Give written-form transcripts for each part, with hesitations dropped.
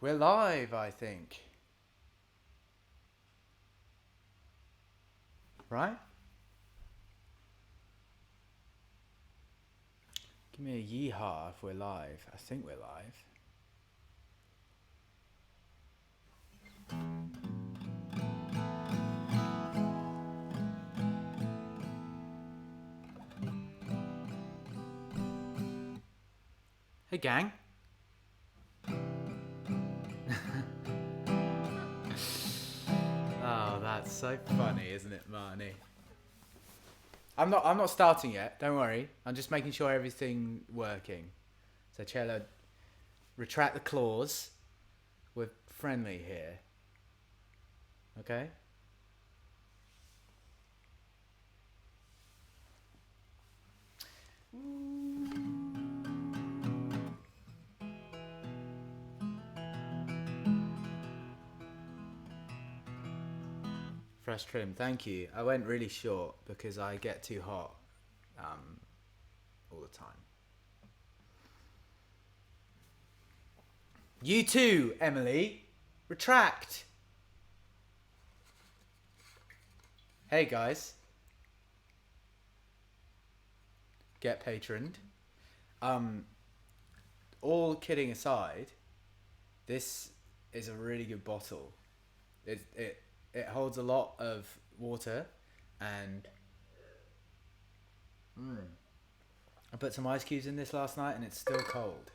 We're live, I think. Right? Give me a yeehaw if we're live. I think we're live. Hey, gang. Oh, that's so funny, isn't it, Marnie? I'm not starting yet. Don't worry. I'm just making sure everything working. So, Cello, retract the claws. We're friendly here. Okay? Fresh trim. Thank you. I went really short because I get too hot all the time. You too, Emily. Retract. Hey, guys. Get patroned. All kidding aside, this is a really good bottle. It holds a lot of water, and I put some ice cubes in this last night, and it's still cold.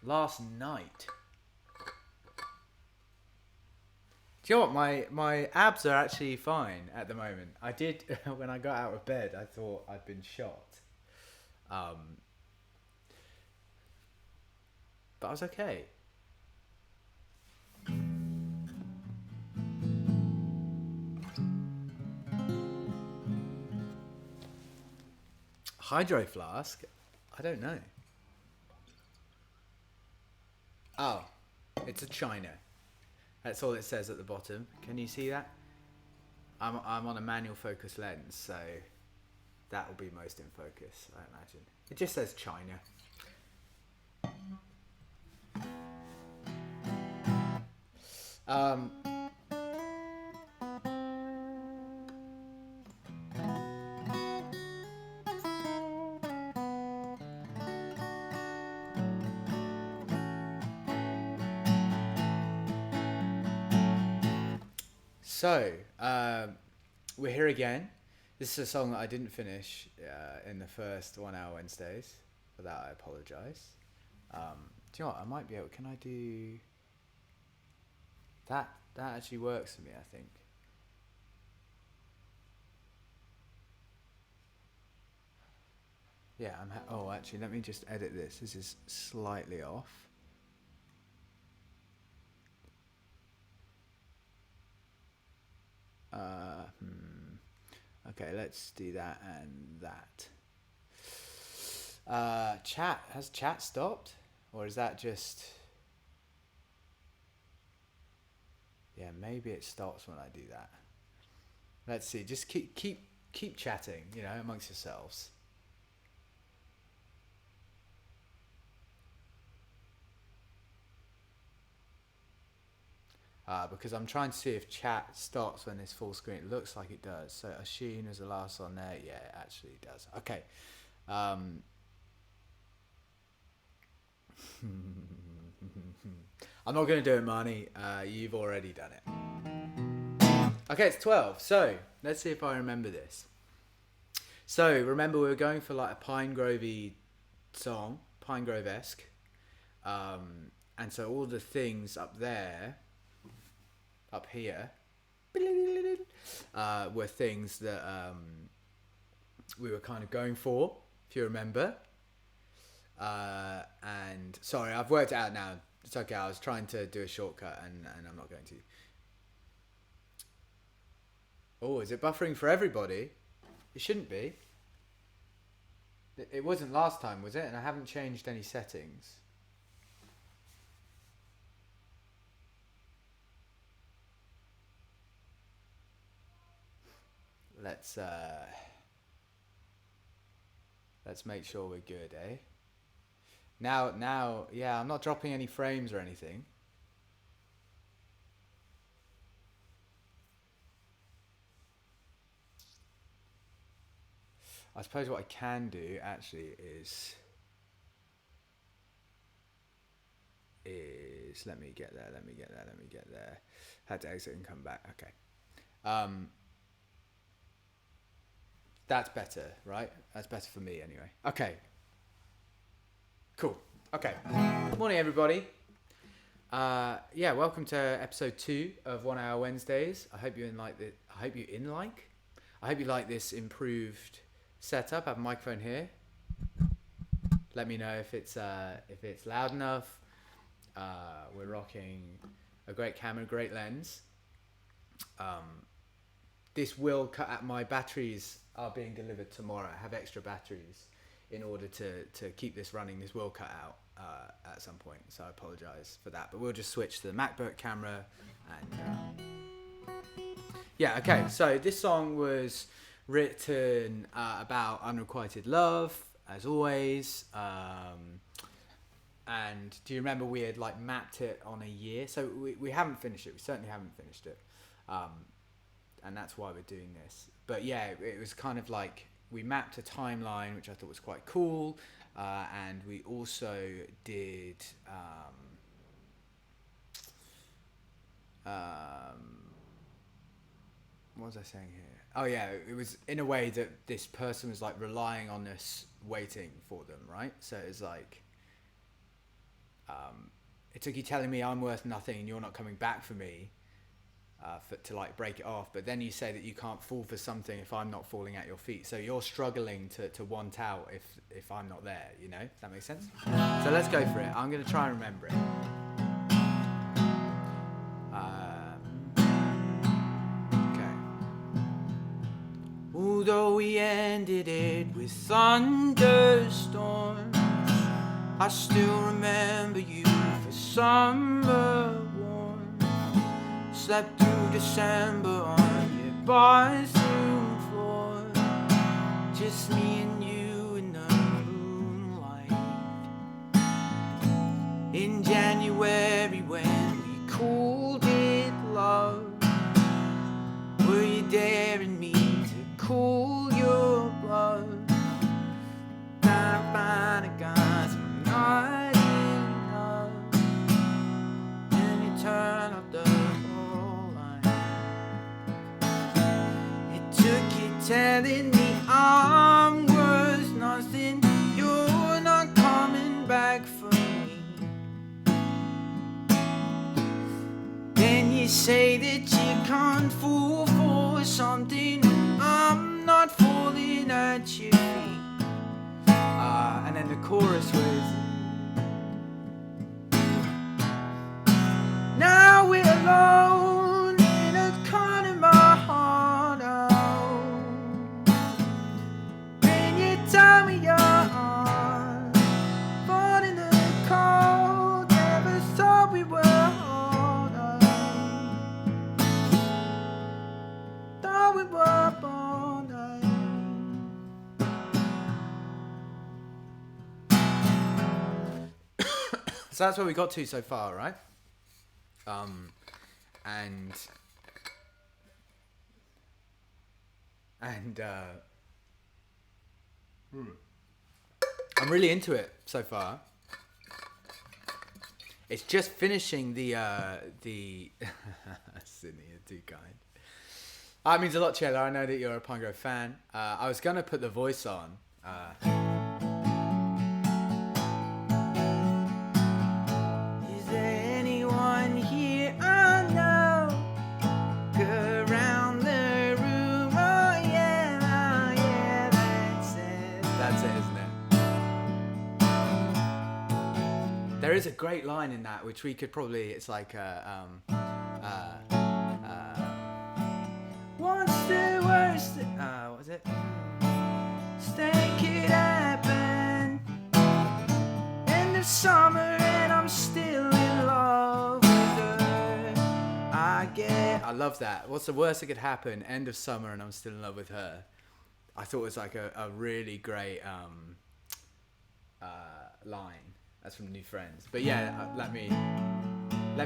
Last night. Do you know what? My abs are actually fine at the moment. I did when I got out of bed. I thought I'd been shot. But I was okay. Hydro flask? I don't know. Oh, it's a china. That's all it says at the bottom. Can you see that? I'm on a manual focus lens, so that will be most in focus, I imagine. It just says China. Um, so, we're here again. This is a song that I didn't finish in the first 1 hour Wednesdays. For that, I apologise. Do you know what? I might be able... Can I do... That actually works for me, I think. Yeah, oh, actually, let me just edit this. This is slightly off. Okay, let's do that and that. Chat. Has chat stopped? Or is that just... Yeah, maybe it stops when I do that. Let's see. Just keep chatting, you know, amongst yourselves. Because I'm trying to see if chat stops when it's full screen. It looks like it does. So Ashin is the last one there. Yeah, it actually does. Okay. I'm not going to do it, Marnie. You've already done it. Okay, it's 12. So let's see if I remember this. So remember, we were going for like a Pine Grove-y song, Pine Grove-esque. And so all the things up there, up here, were things that we were kind of going for, if you remember. And sorry, I've worked it out now. It's okay. I was trying to do a shortcut, and I'm not going to. Oh, is it buffering for everybody? It shouldn't be. It wasn't last time, was it? And I haven't changed any settings. Let's make sure we're good, eh? Now, yeah, I'm not dropping any frames or anything. I suppose what I can do actually is let me get there. Had to exit and come back. Okay. That's better, right? That's better for me anyway. Okay. Cool. Okay. Morning, everybody. Welcome to episode 2 of 1 Hour Wednesdays. I hope you like this improved setup. I have a microphone here. Let me know if it's loud enough. We're rocking a great camera, great lens. This will cut out. My batteries are being delivered tomorrow. I have extra batteries in order to keep this running. This will cut out at some point, so I apologize for that. But we'll just switch to the MacBook camera. And okay. So this song was written about unrequited love, as always. And do you remember we had mapped it on a year? So we haven't finished it. We certainly haven't finished it. And that's why we're doing this. But yeah, it was kind of we mapped a timeline, which I thought was quite cool. And we also did what was I saying here? Oh yeah, it was in a way that this person was relying on us waiting for them, right? So it was it took you telling me I'm worth nothing and you're not coming back for me to break it off, but then you say that you can't fall for something if I'm not falling at your feet. So you're struggling to want out if I'm not there, you know? Does that make sense? So let's go for it. I'm going to try and remember it. Okay. Although we ended it with thunderstorms, I still remember you for summer warm. Slept through December on your bathroom floor. Just me and you in the moonlight. In January when we called it love, were you daring me to call your bluff? Trying to find a guy not enough, and you turn up the whole line. It took you telling me I'm worth nothing, you're not coming back for me. Then you say that you can't fall for something, I'm not falling at your feet. And then the chorus was, now we're alone in a corner of my heart. Can you tell me you're on? Born in the cold, never thought we were older. Thought we were born. So that's where we got to so far, right? I'm really into it so far. It's just finishing the Sydney, you're too kind. That means a lot, Chella. I know that you're a Pinegrove fan. I was gonna put the voice on. There is a great line in that, which we could probably, it's what's the worst, what was it? Stay could happen. End of summer and I'm still in love with her. I love that. What's the worst that could happen? End of summer and I'm still in love with her. I thought it was a really great line. That's from New Friends. But yeah, let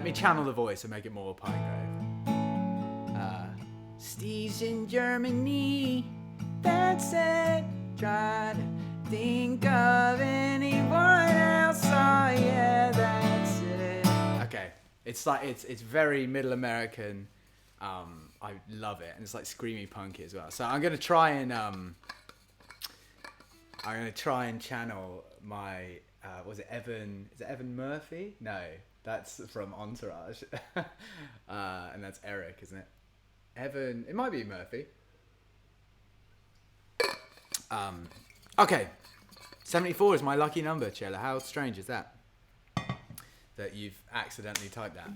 me channel the voice and make it more Pinegrove. Steve's in Germany, that's it. try to think of anyone else. Oh yeah, that's it. Okay, it's like it's very middle American. I love it, and it's like screamy punky as well. So I'm gonna try and channel my was it Evan? Is it Evan Murphy? No, that's from Entourage, and that's Eric, isn't it? Evan, it might be Murphy. Okay, 74 is my lucky number, Chella. How strange is that? That you've accidentally typed that.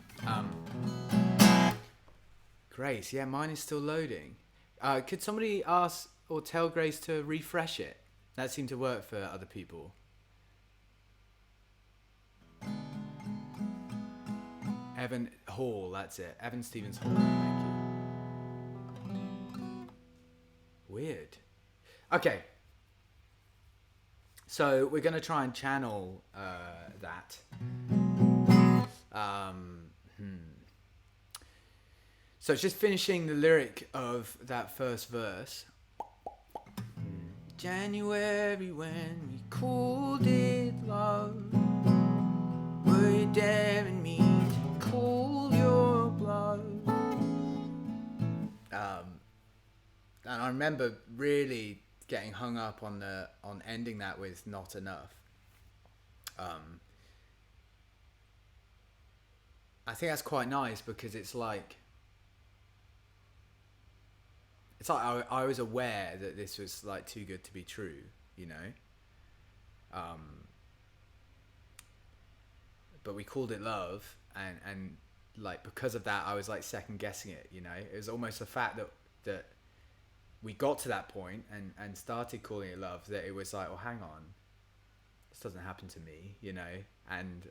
Grace, yeah, mine is still loading. Could somebody ask or tell Grace to refresh it? That seemed to work for other people. Evan Hall, that's it. Evan Stevens Hall, thank you. Weird. Okay. So we're going to try and channel that. So it's just finishing the lyric of that first verse. January when we cooled it, love. Were you daring me to cool your blood? And I remember really getting hung up on ending that with not enough. I think that's quite nice because it's like I was aware that this was like too good to be true, you know. But we called it love, and like because of that I was like second guessing it, you know. It was almost the fact that we got to that point and started calling it love that it was like, oh, hang on, this doesn't happen to me, you know. And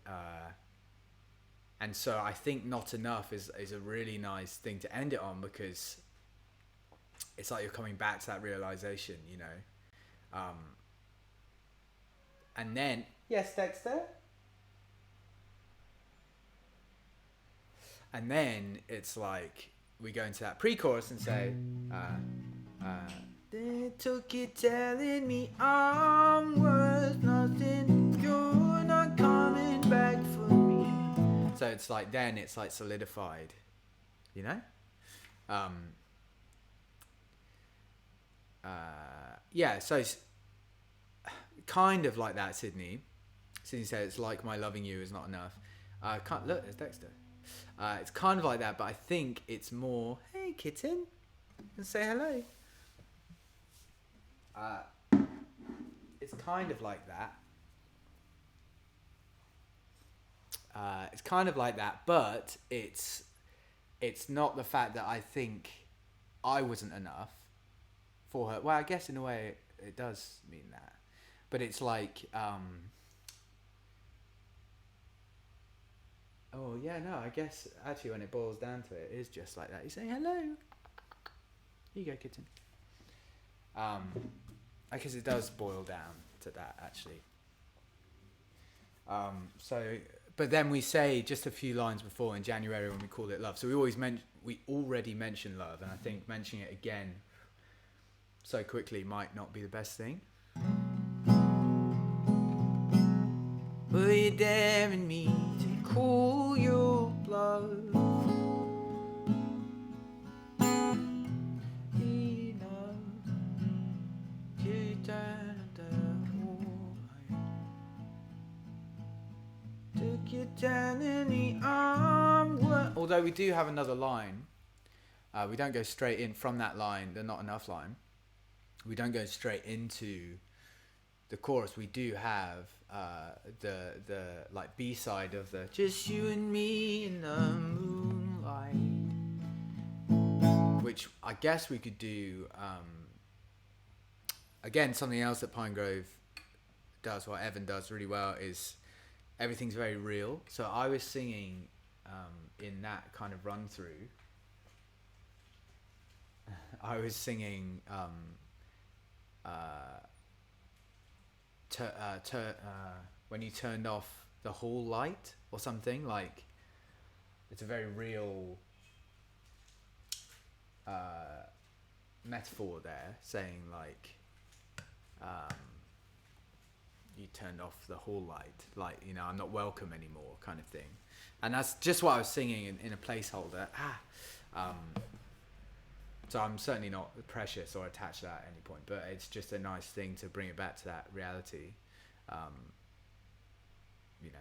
so I think not enough is a really nice thing to end it on, because it's like you're coming back to that realization, you know. And then, yes, Dexter. And then it's like we go into that pre-chorus and say, they took it telling me I'm worth nothing, you're not coming back for me. So it's like then it's like solidified, you know. Yeah, so it's kind of like that, Sydney. Sydney said it's like my loving you is not enough. Can't look, there's Dexter. It's kind of like that, but I think it's more, hey kitten, and say hello. It's kind of like that. It's kind of like that, but it's not the fact that I think I wasn't enough for her. Well, I guess in a way it does mean that, but it's like, oh yeah, no, I guess actually when it boils down to it, it is just like that. You say hello. Here you go, kitten. I guess it does boil down to that actually. So, but then we say just a few lines before in January when we call it love. So we already mentioned love, and I think mentioning it again so quickly might not be the best thing. Were you daring me to cool your blood? Although we do have another line, we don't go straight in from that line, the not enough line. We don't go straight into the chorus. We do have the like B-side of the just you and me in the moonlight, which I guess we could do. Again, something else that Pine Grove does, what Evan does really well, is everything's very real. So I was singing in that kind of run through. I was singing when you turned off the hall light or something, like it's a very real metaphor there, saying like turned off the hall light, like, you know, I'm not welcome anymore, kind of thing. And that's just what I was singing in a placeholder. So I'm certainly not precious or attached to that at any point, but it's just a nice thing to bring it back to that reality, you know.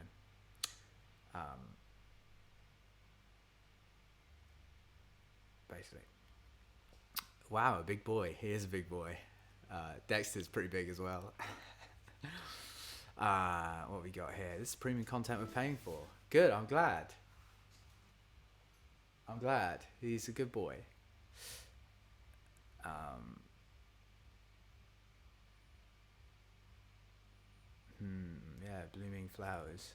Basically. Wow, a big boy. He is a big boy. Dexter's pretty big as well. What we got here? This is premium content we're paying for. Good, I'm glad. He's a good boy. Yeah, blooming flowers.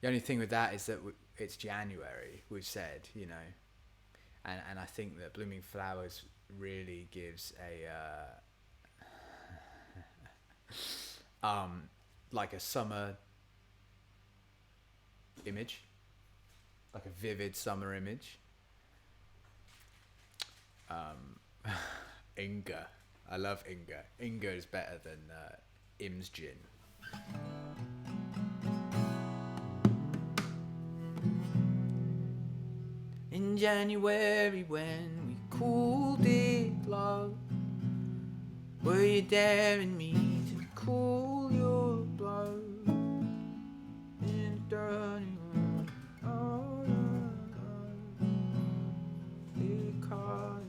The only thing with that is that it's January, we've said, you know. And I think that blooming flowers really gives a like a summer image, like a vivid summer image. Inga, I love Inga. Inga is better than Im's gin. In January when we cooled it, love, were you daring me to cool your blood? In the dirty room, oh, it caught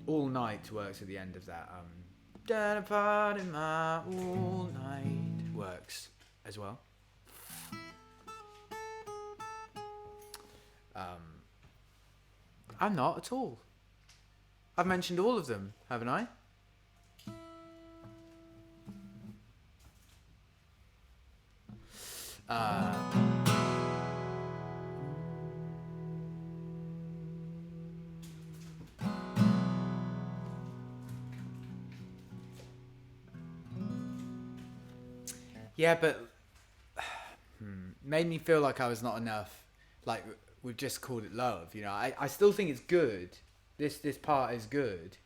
all night works at the end of that. Down a part in my all night works as well. I'm not at all. I've mentioned all of them, haven't I? Yeah, but made me feel like I was not enough. Like, we've just called it love, you know. I still think it's good. This part is good,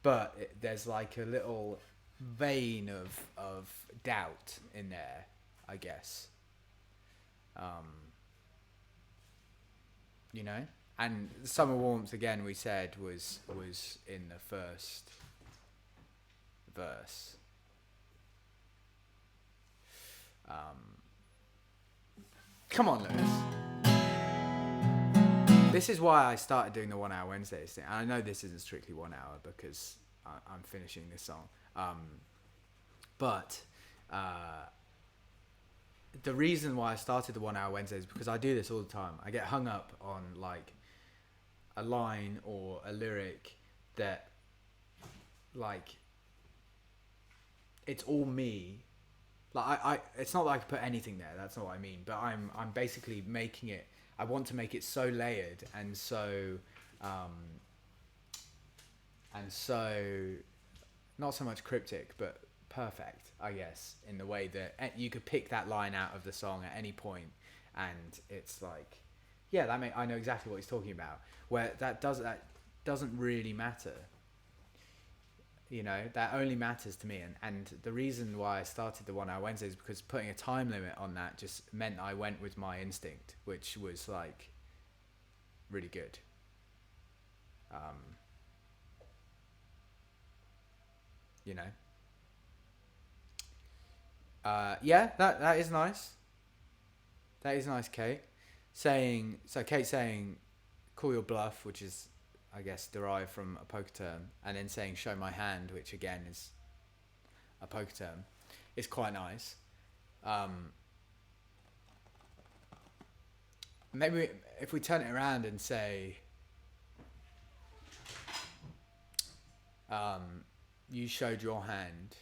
but there's like a little vein of doubt in there, I guess. You know, and Summer Warmth again, we said was in the first verse. Come on, Lewis. This is why I started doing the 1 Hour Wednesdays thing. I know this isn't strictly 1 hour because I'm finishing this song. But the reason why I started the 1 Hour Wednesdays is because I do this all the time. I get hung up on like a line or a lyric that like it's all me. Like I it's not like I put anything there. That's not what I mean. But I'm basically making it. I want to make it so layered and so not so much cryptic, but perfect, I guess, in the way that you could pick that line out of the song at any point, and it's like, yeah, I know exactly what he's talking about. Where that doesn't really matter. You know, that only matters to me, and the reason why I started the 1 Hour Wednesdays is because putting a time limit on that just meant I went with my instinct, which was like really good. You know. Yeah, that is nice. That is nice, Kate. Kate saying, "Call your bluff," which is, I guess, derived from a poker term, and then saying "show my hand," which again is a poker term, is quite nice. Maybe if we turn it around and say, "You showed your hand."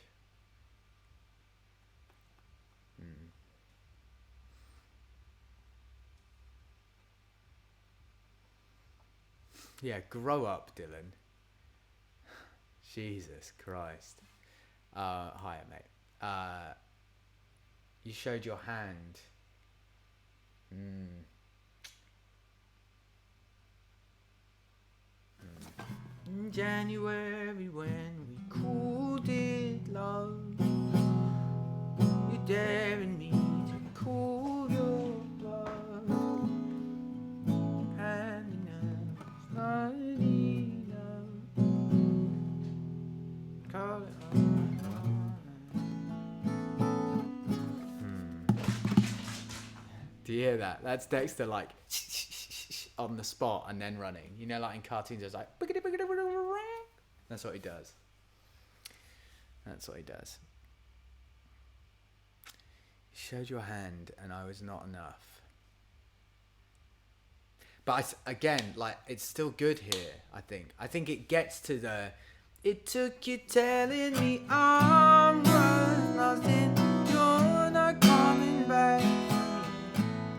Yeah, grow up, Dylan. Jesus Christ. Hiya, mate. You showed your hand. in January when we cooled it, love. You're daring me to cool your blood. Handing out slowly, love. Call it on. Do you hear that? That's Dexter like on the spot and then running. You know, like in cartoons, it's like that's what he does. That's what he does. You showed your hand, and I was not enough. But again, like it's still good here. I think it gets to the. It took you telling me I was lost and you're not coming back.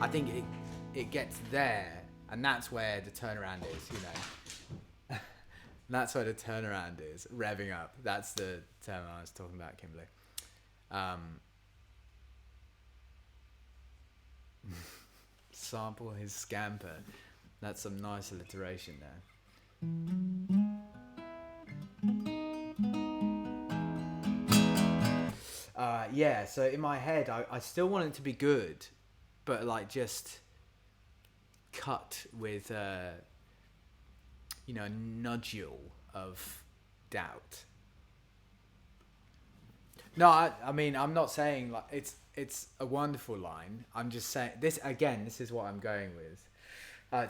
I think it gets there, and that's where the turnaround is, you know. That's where the turnaround is, revving up. That's the term I was talking about, Kimberly. Sample his scamper. That's some nice alliteration there. Yeah, so in my head, I still want it to be good, but like just cut with a nodule of doubt. No, I mean I'm not saying like it's a wonderful line. I'm just saying this again. This is what I'm going with.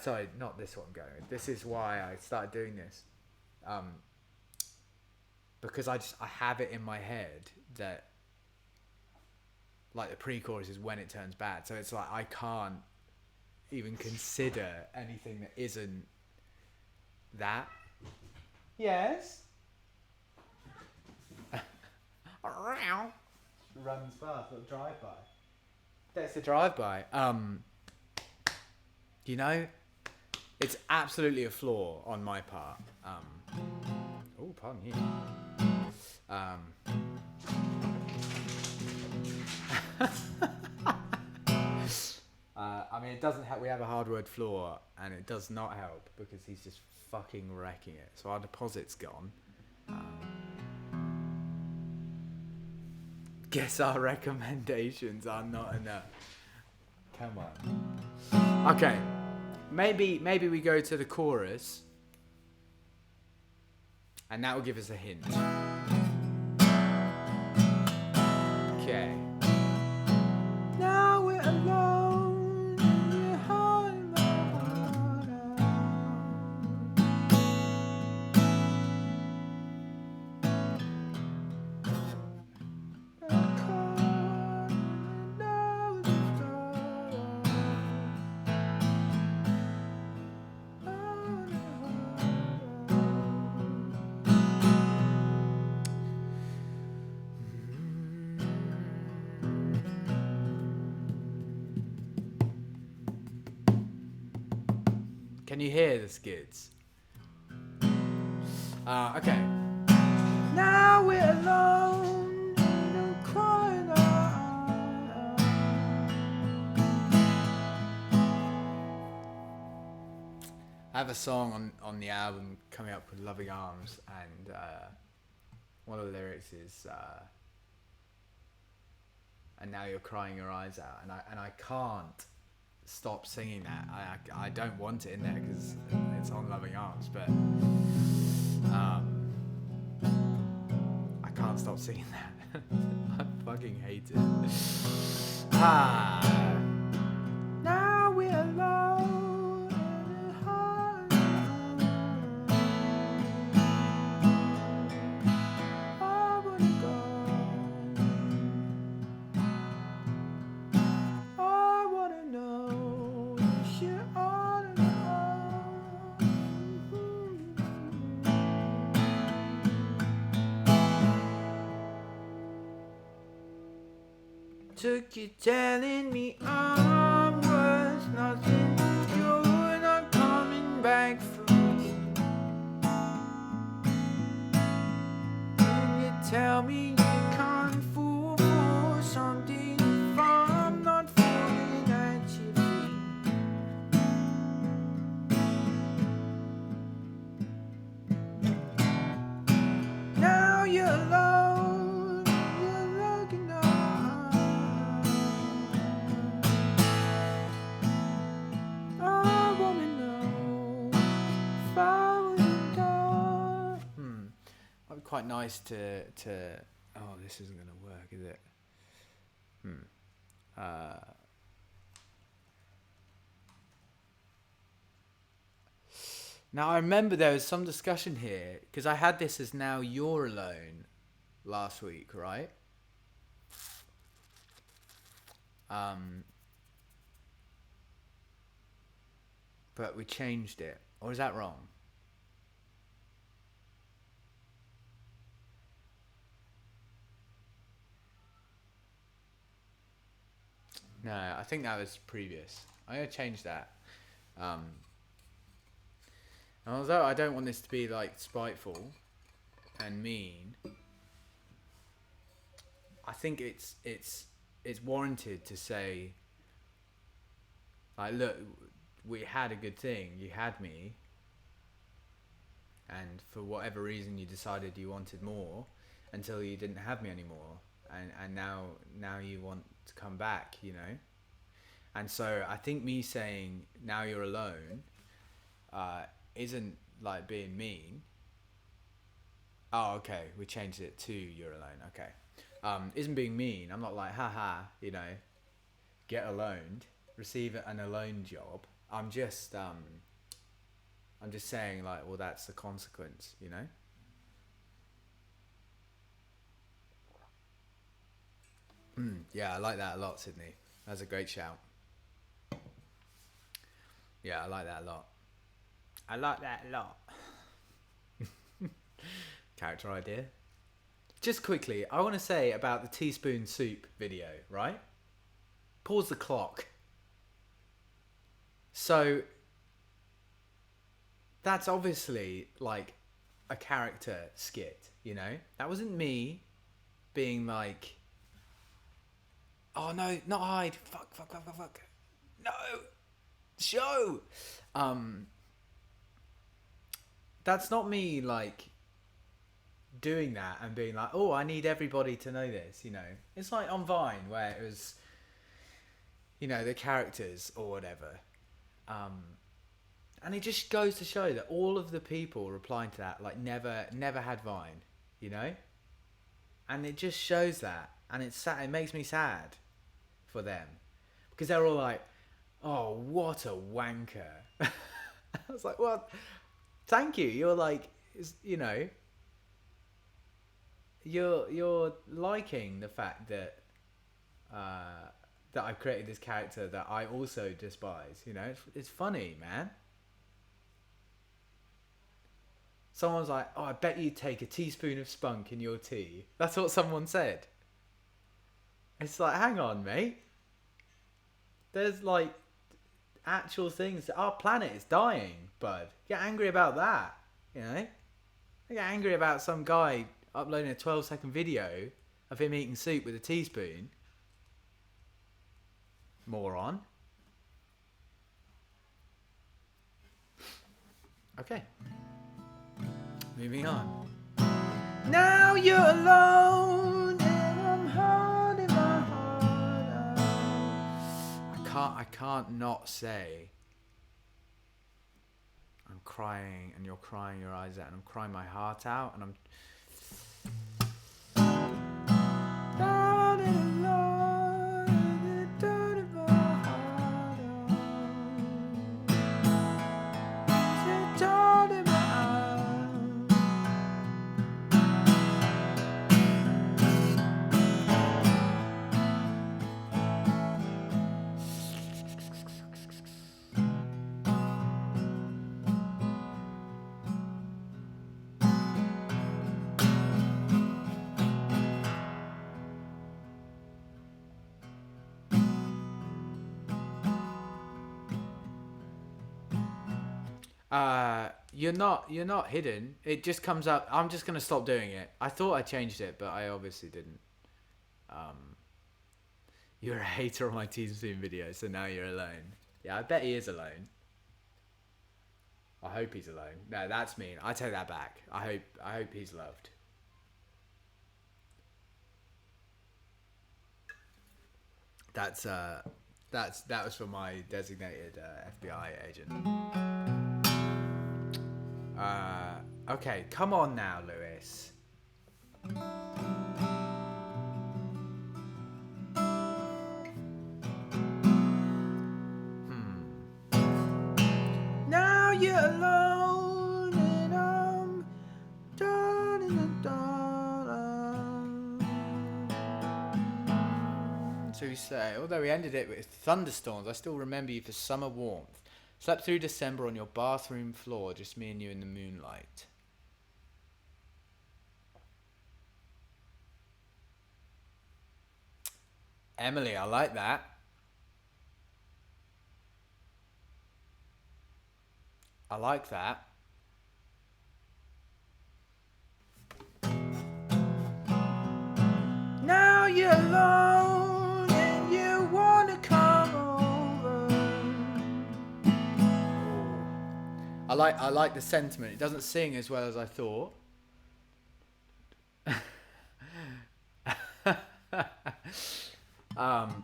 Sorry, not this what I'm going with. This is why I started doing this. Because I have it in my head that like the pre-chorus is when it turns bad. So it's like I can't even consider anything that isn't that. Yes. Runs fast, little drive-by. That's a drive-by. You know, it's absolutely a flaw on my part. Oh, pardon you. I mean, it doesn't help. We have a hard word flaw, and it does not help because he's just fucking wrecking it. So our deposit's gone. Guess our recommendations are not enough. Come on. Okay, maybe we go to the chorus, and that will give us a hint. Okay. Now we're alone. You're hiding my heart out. Can you hear the skids? Okay. Now we're alone in a quiet hour. I have a song on the album coming up with Loving Arms, and one of the lyrics is and now you're crying your eyes out, and I can't stop singing that. I don't want it in there because it's on Loving Arms, but I can't stop singing that. I fucking hate it. Now we're alone in a heart. I wanna go. I wanna know if you're on and on. Took you telling me I'm worth nothing. You're not coming back for me. Can you tell me you can't fool for something if I'm not falling at your feet? quite nice to. Oh, this isn't gonna work, is it? Now I remember there was some discussion here because I had this as now you're alone last week, right? But we changed it, or is that wrong? No, I think that was previous. I'm gonna change that. And although I don't want this to be like spiteful and mean, I think it's warranted to say, like, look, we had a good thing. You had me, and for whatever reason, you decided you wanted more until you didn't have me anymore, and now you want to come back, you know. And so I think me saying now you're alone isn't like being mean. Oh, okay, we changed it to you're alone. Okay, isn't being mean. I'm not like haha, you know, get alone, receive an alone job. I'm just saying like, well, that's the consequence, you know. Yeah, I like that a lot, Sydney. That's a great shout. Yeah, I like that a lot. I like that a lot. Character idea. Just quickly, I want to say about the teaspoon soup video, right? Pause the clock. So, that's obviously like a character skit, you know? That wasn't me being like, oh no, not hide. Fuck. No! Show! That's not me like doing that and being like, oh, I need everybody to know this, you know. It's like on Vine where it was, you know, the characters or whatever. And it just goes to show that all of the people replying to that like never had Vine, you know. And it just shows that, and it's sad. It makes me sad for them because they're all like, oh, what a wanker. I was like, well, thank you. You're like, you know, you're liking the fact that that I've created this character that I also despise. You know, it's funny, man. Someone's like, oh, I bet you'd take a teaspoon of spunk in your tea. That's what someone said. It's like, hang on, mate. There's like actual things. Our planet is dying, bud. Get angry about that, you know? Get angry about some guy uploading a 12-second video of him eating soup with a teaspoon. Moron. Okay. Moving on. Now you're alone and I'm hard in my heart. I can't not say I'm crying and you're crying your eyes out and I'm crying my heart out and I'm down and alone in the dirt of my heart. Sit down in my You're not hidden. It just comes up. I'm just gonna stop doing it. I thought I changed it, but I obviously didn't. You're a hater on my teaspoon video, so now you're alone. Yeah, I bet he is alone. I hope he's alone. No, that's mean. I take that back. I hope he's loved. That was for my designated FBI agent. Okay, come on now, Lewis. Now you're alone and I'm down in the dark. So we say, although we ended it with thunderstorms, I still remember you for summer warmth. Slept through December on your bathroom floor, just me and you in the moonlight. Emily, I like that. I like that. Now you're alone and you wanna come over. I like the sentiment. It doesn't sing as well as I thought.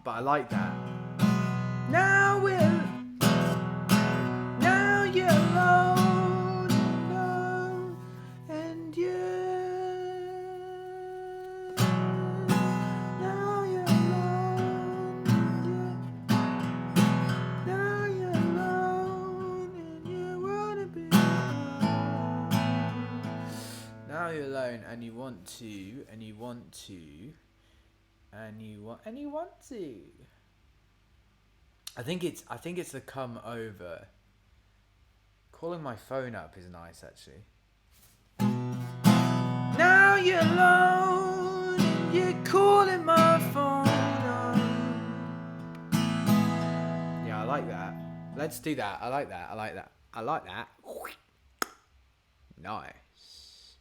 But I like that. Now you're alone and you. Now you're alone and you wanna be alone. Now you're alone and you want to, and you want to. And you want to. I think it's the come over. Calling my phone up is nice actually. Now you're alone and you're calling my phone up. Yeah, I like that. Let's do that. I like that. Nice.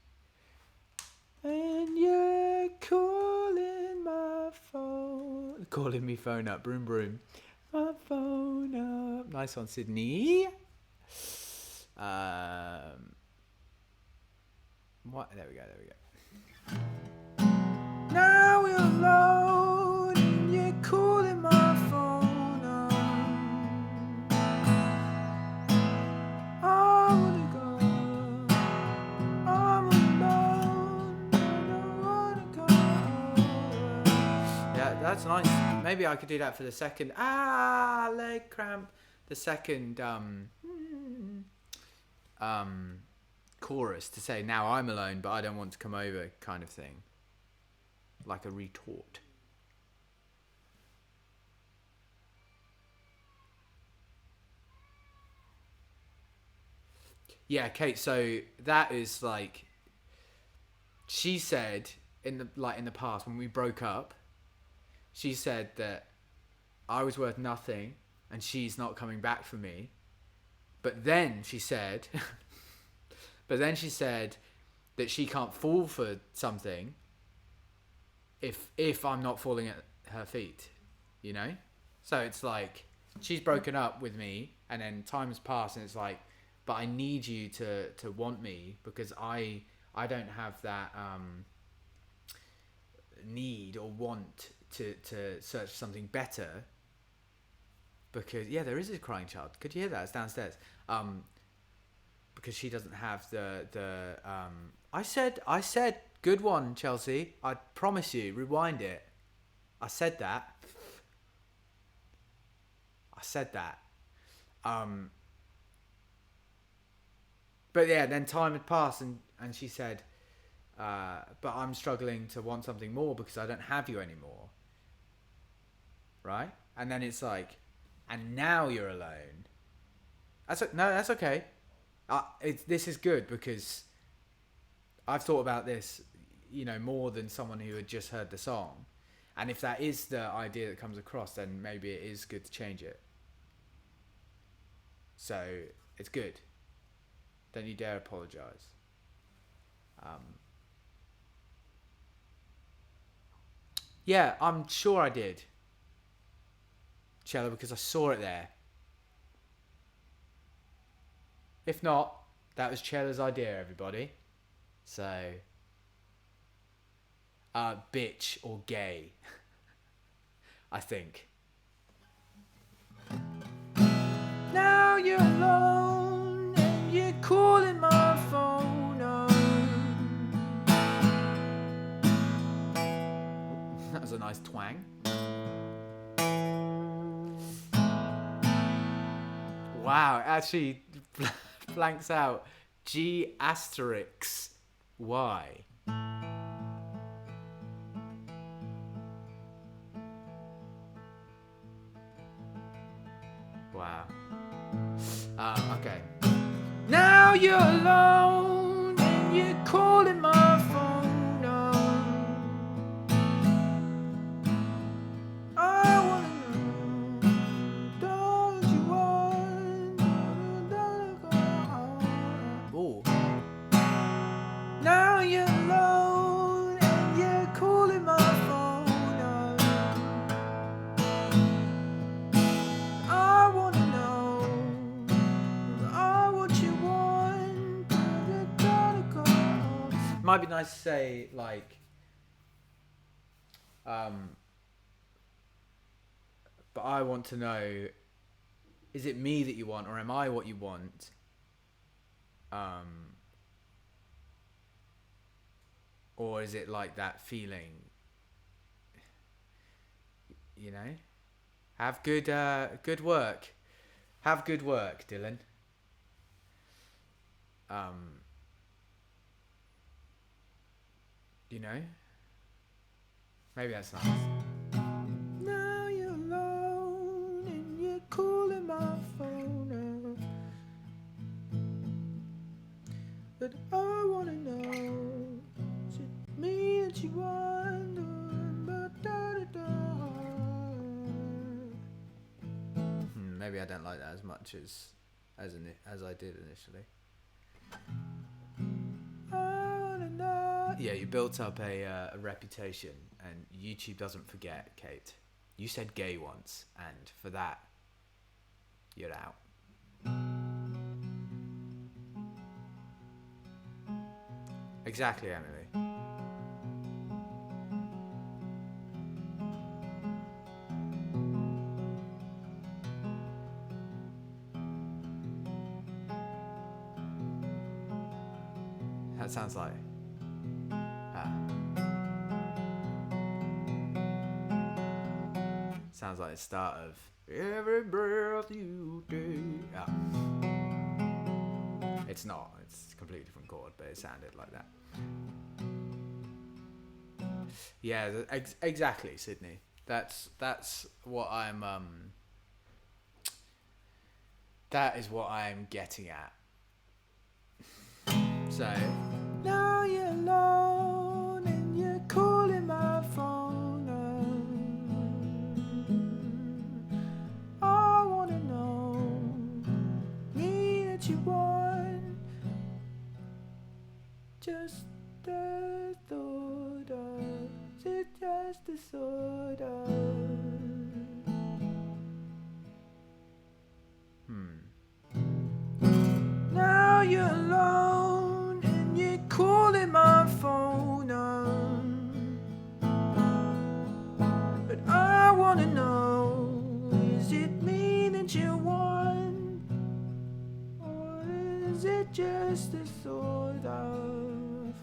And you're calling my phone. Calling me phone up. Broom, broom. My phone up. Nice one, Sydney. What? There we go. Now we're alone and you're calling my phone up. I wanna go. I'm alone. I don't wanna go. Yeah, that's nice. Maybe I could do that for the second. Leg cramp. The second chorus to say, now I'm alone, but I don't want to come over, kind of thing. Like a retort. Yeah, Kate, so that is like, she said in the past when we broke up, she said that I was worth nothing and she's not coming back for me. But then she said that she can't fall for something if I'm not falling at her feet, you know? So it's like, she's broken up with me and then time has passed and it's like, but I need you to want me because I don't have that need or want to search for something better. Because there is a crying child. Could you hear that? It's downstairs. Because she doesn't have the I said good one, Chelsea. I promise you. Rewind it. I said that. But yeah, then time had passed and she said, but I'm struggling to want something more because I don't have you anymore. Right? And then it's like, and now you're alone. That's okay. This is good because I've thought about this, more than someone who had just heard the song. And if that is the idea that comes across, then maybe it is good to change it. So it's good. Don't you dare apologise. Yeah, I'm sure I did, Chella, because I saw it there. If not, that was Chella's idea, everybody. So, bitch or gay, I think. Now you're alone and you're calling my phone up. a nice twang. Wow, it actually blanks out G asterisk Y. Wow. Okay. Now you're alone and you're calling my phone now. I wanna know, don't you want to go home? Ooh. Now you're alone and you're calling my phone now. I wanna know, what you want to go home. Might be nice to say like, but I want to know, is it me that you want, or am I what you want? Or is it like that feeling, you know? Have good work. Have good work, Dylan. You know? Maybe that's nice. Now you're alone and you're calling my phone up. But I wanna know, is it me that you want? Maybe I don't like that as much as I did initially. Yeah, you built up a reputation, and YouTube doesn't forget, Kate. You said gay once, and for that, you're out. Exactly, Emily. That sounds like... sounds like the start of Every Breath You Take. It's not. It's a completely different chord, but it sounded like that. Yeah, exactly, Sydney. That's what I'm... that is what I'm getting at. So... Now you're alone and you're calling my phone up. I wanna know, me that you want, just the thought of, just the thought of. Now you're alone and you're calling my phone up. But I wanna know, is it me that you want? Or is it just the thought of?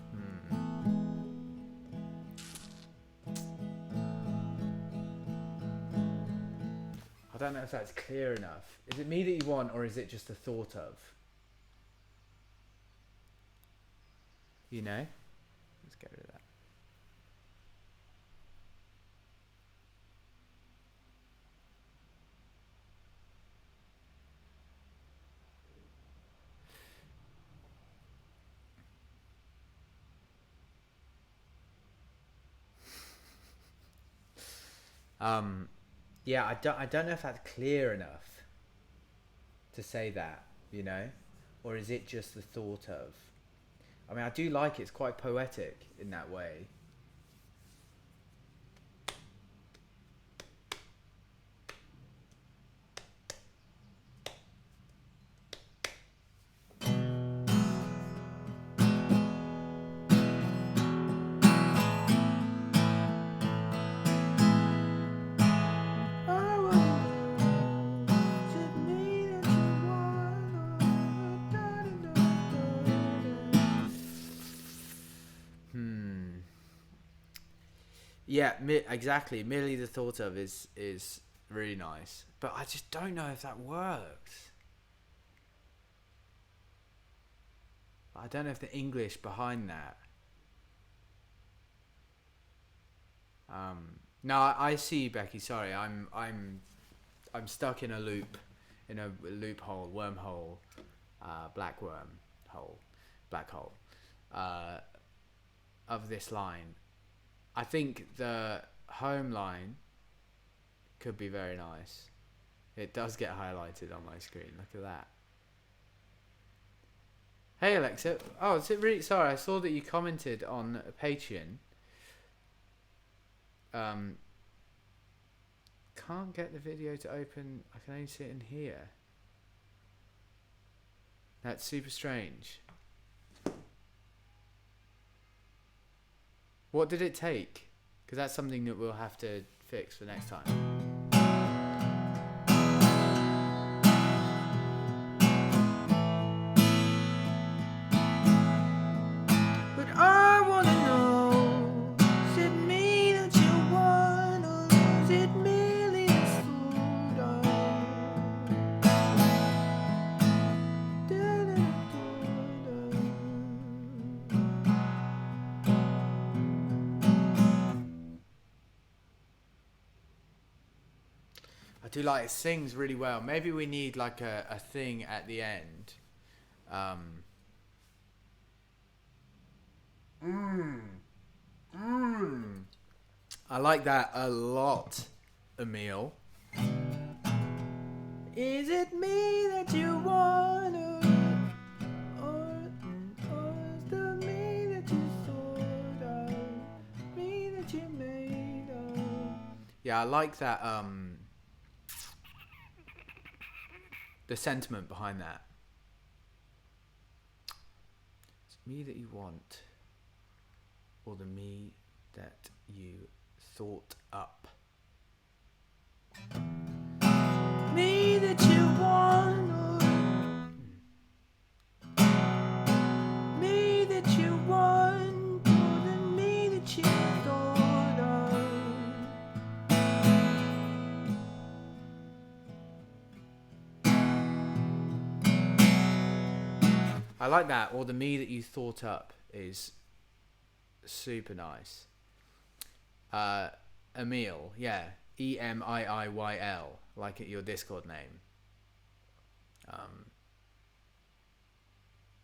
I don't know if that's clear enough. Is it me that you want, or is it just the thought of? You know? Let's get rid of that. Yeah, I don't know if that's clear enough to say that, you know? Or is it just the thought of? I mean, I do like it. It's quite poetic in that way. Yeah, exactly. Merely the thought of is really nice, but I just don't know if that works. I don't know if the English behind that. No, I see you, Becky. Sorry, I'm stuck in a loop, in a loophole, wormhole, black worm hole, black hole, uh, of this line. I think the home line could be very nice. It does get highlighted on my screen. Look at that. Hey Alexa. Oh, is it really? Sorry, I saw that you commented on Patreon. Can't get the video to open. I can only see it in here. That's super strange. What did it take? Because that's something that we'll have to fix for next time. But I wanna know, is it me that you want, or is it merely a photo? I do like it sings really well. Maybe we need like a thing at the end. I like that a lot, Emil. Is it me that you want, or is the me that you thought of, me that you made of? Yeah, I like that. The sentiment behind that. It's me that you want, or the me that you thought up. Me that you want, me that you want, or the me that you thought of. I like that. Or the me that you thought up is super nice. Emil, yeah, EMIIYL, like your Discord name.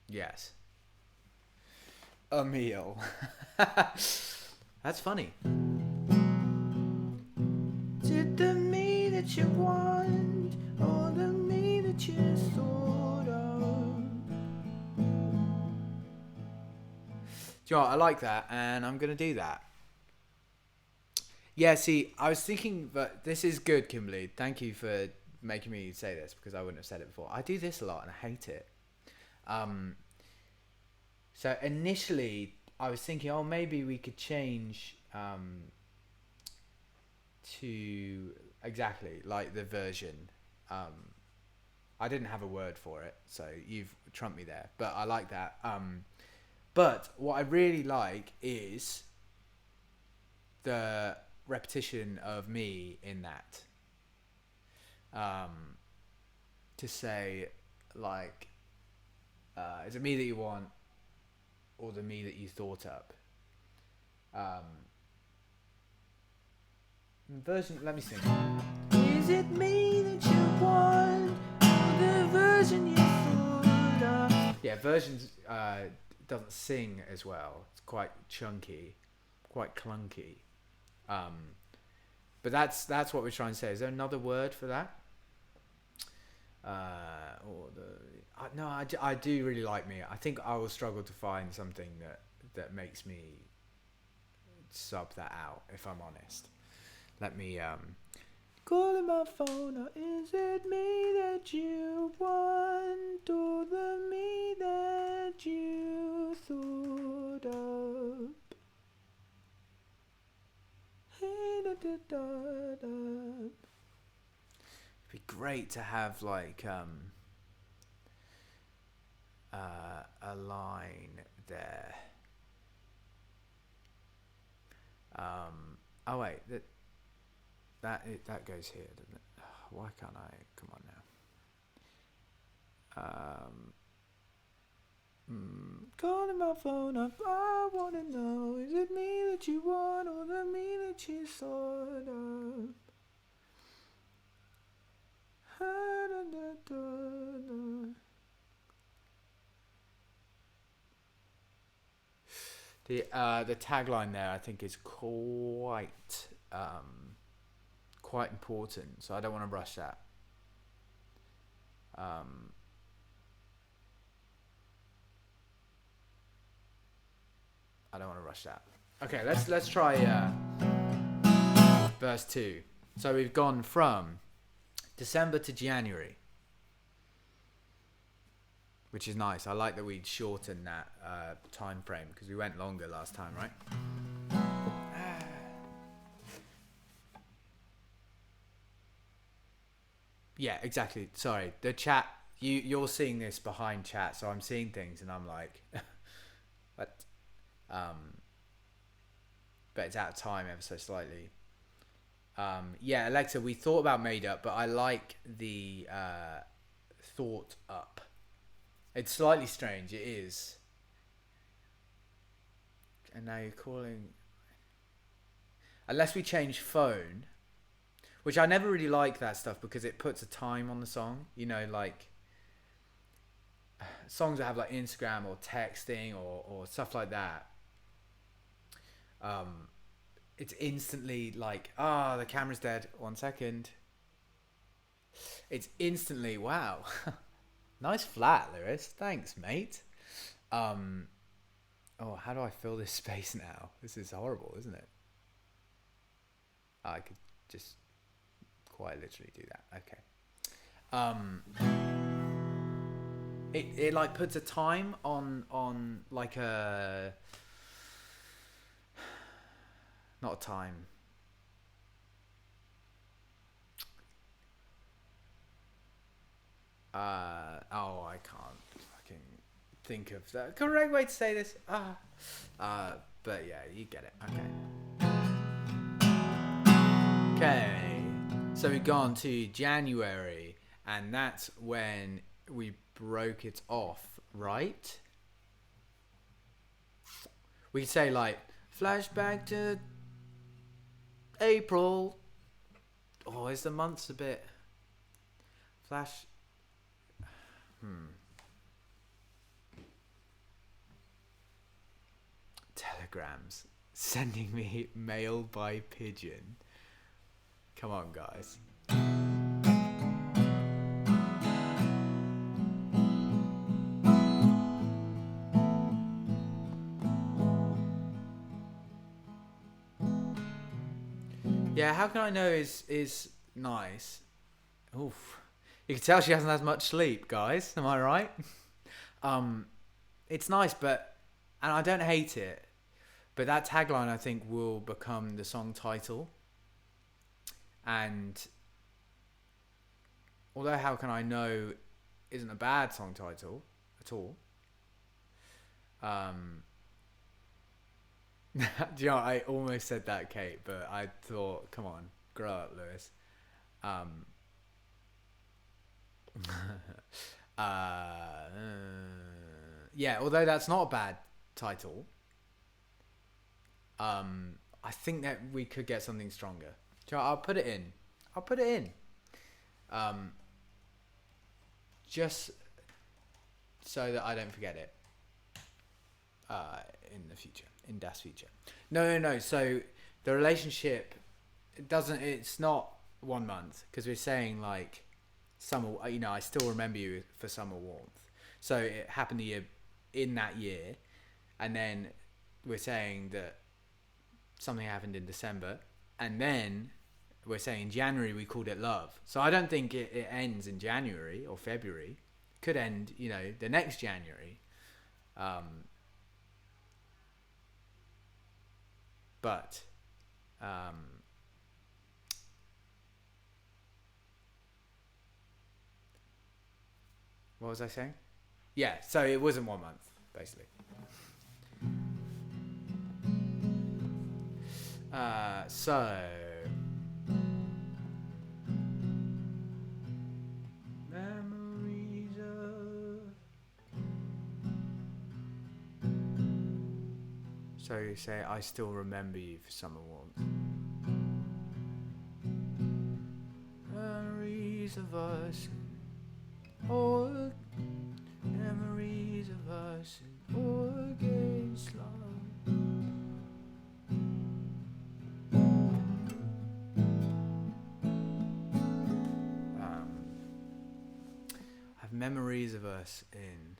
Yes, Emil. That's funny. Is it the me that you want, or the me that you thought of? Do you know what? I like that, and I'm gonna do that. Yeah, see, I was thinking, but this is good, Kimberly. Thank you for making me say this, because I wouldn't have said it before. I do this a lot, and I hate it. So initially, I was thinking, oh, maybe we could change to exactly like the version. I didn't have a word for it, so you've trumped me there. But I like that. But what I really like is the repetition of me in that. To say, like, is it me that you want, or the me that you thought up? Version, let me sing. Is it me that you want, or the version you thought of? Yeah, versions doesn't sing as well. It's quite chunky, quite clunky. But that's what we're trying to say. Is there another word for that? I do really like me. I think I will struggle to find something that makes me sub that out, if I'm honest. Let me calling my phone. Or is it me that you want, or the me that you thought of? It'd be great to have like a line there. Oh wait, that goes here, doesn't it? Why can't I? Come on now. Calling my phone up, I wanna know, is it me that you want or the me that you sort of? The tagline there I think is quite important, so I don't want to rush that. I don't want to rush that. Okay, let's try verse 2. So we've gone from December to January, which is nice. I like that we'd shortened that time frame because we went longer last time, right? Yeah, exactly. Sorry, the chat. You're seeing this behind chat, so I'm seeing things and I'm like, what? But it's out of time ever so slightly. Yeah, Alexa, we thought about made up, but I like the thought up. It's slightly strange, it is. And now you're calling. Unless we change phone, which I never really like that stuff because it puts a time on the song. You know, like songs that have like Instagram or texting or stuff like that. It's instantly like, the camera's dead. 1 second. It's instantly, wow. Nice flat, Lewis. Thanks, mate. How do I fill this space now? This is horrible, isn't it? I could just quite literally do that. Okay. It like puts a time on like a, not a time. I can't fucking think of the correct way to say this. But yeah, you get it. Okay. So we've gone to January, and that's when we broke it off, right? We could say like flashback to April. Oh, is the months a bit flash? Telegrams sending me mail by pigeon. Come on, guys. Yeah, how can I know is nice? Oof. You can tell she hasn't had much sleep, guys. Am I right? It's nice, and I don't hate it. But that tagline, I think, will become the song title. And although How Can I Know isn't a bad song title at all. Do you know, I almost said that, Kate, but I thought, come on, grow up, Lewis. Yeah, although that's not a bad title, I think that we could get something stronger. Do you know, I'll put it in. Just so that I don't forget it in the future, in Das future. No. So the relationship, it's not 1 month because we're saying like summer. You know, I still remember you for summer warmth. So it happened in that year, and then we're saying that something happened in December, and then we're saying in January we called it love. So I don't think it ends in January or February. It could end, you know, the next January. But what was I saying? Yeah, so it wasn't 1 month, basically. So memories of. So you say, I still remember you for summer warmth. Memories of us, or memories of us, or against love. I have memories of us in.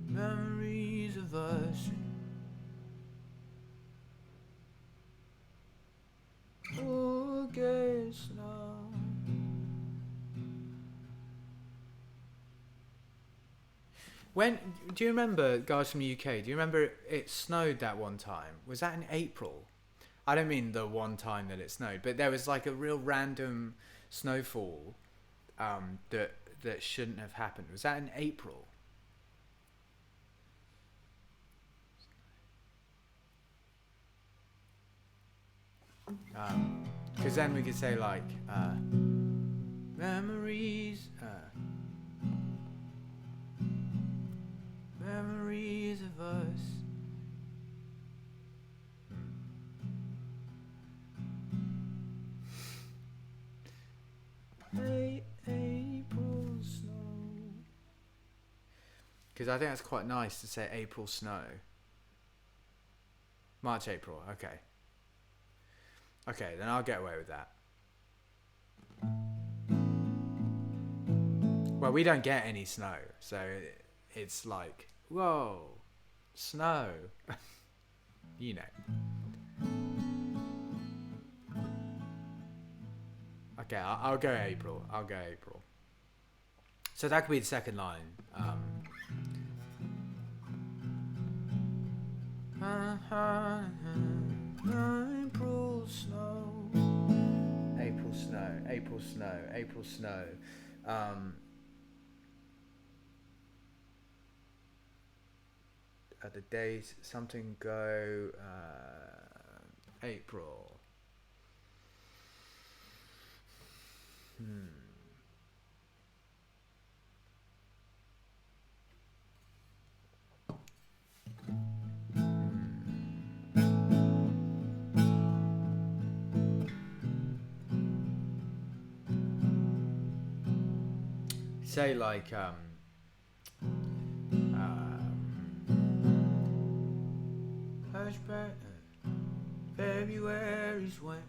Memories of us. August now. When do you remember, guys from the UK? Do you remember it snowed that one time? Was that in April? I don't mean the one time that it snowed, but there was like a real random snowfall that shouldn't have happened. Was that in April? Because then we could say like memories, memories of us. April snow. Because I think that's quite nice to say April snow. March, April. Okay. Okay, then I'll get away with that. Well, we don't get any snow, so it's like, whoa, snow. You know. Okay, I'll go April. I'll go April. So that could be the second line. April snow. April snow. April snow. April snow. The days something go. April. Say like February's when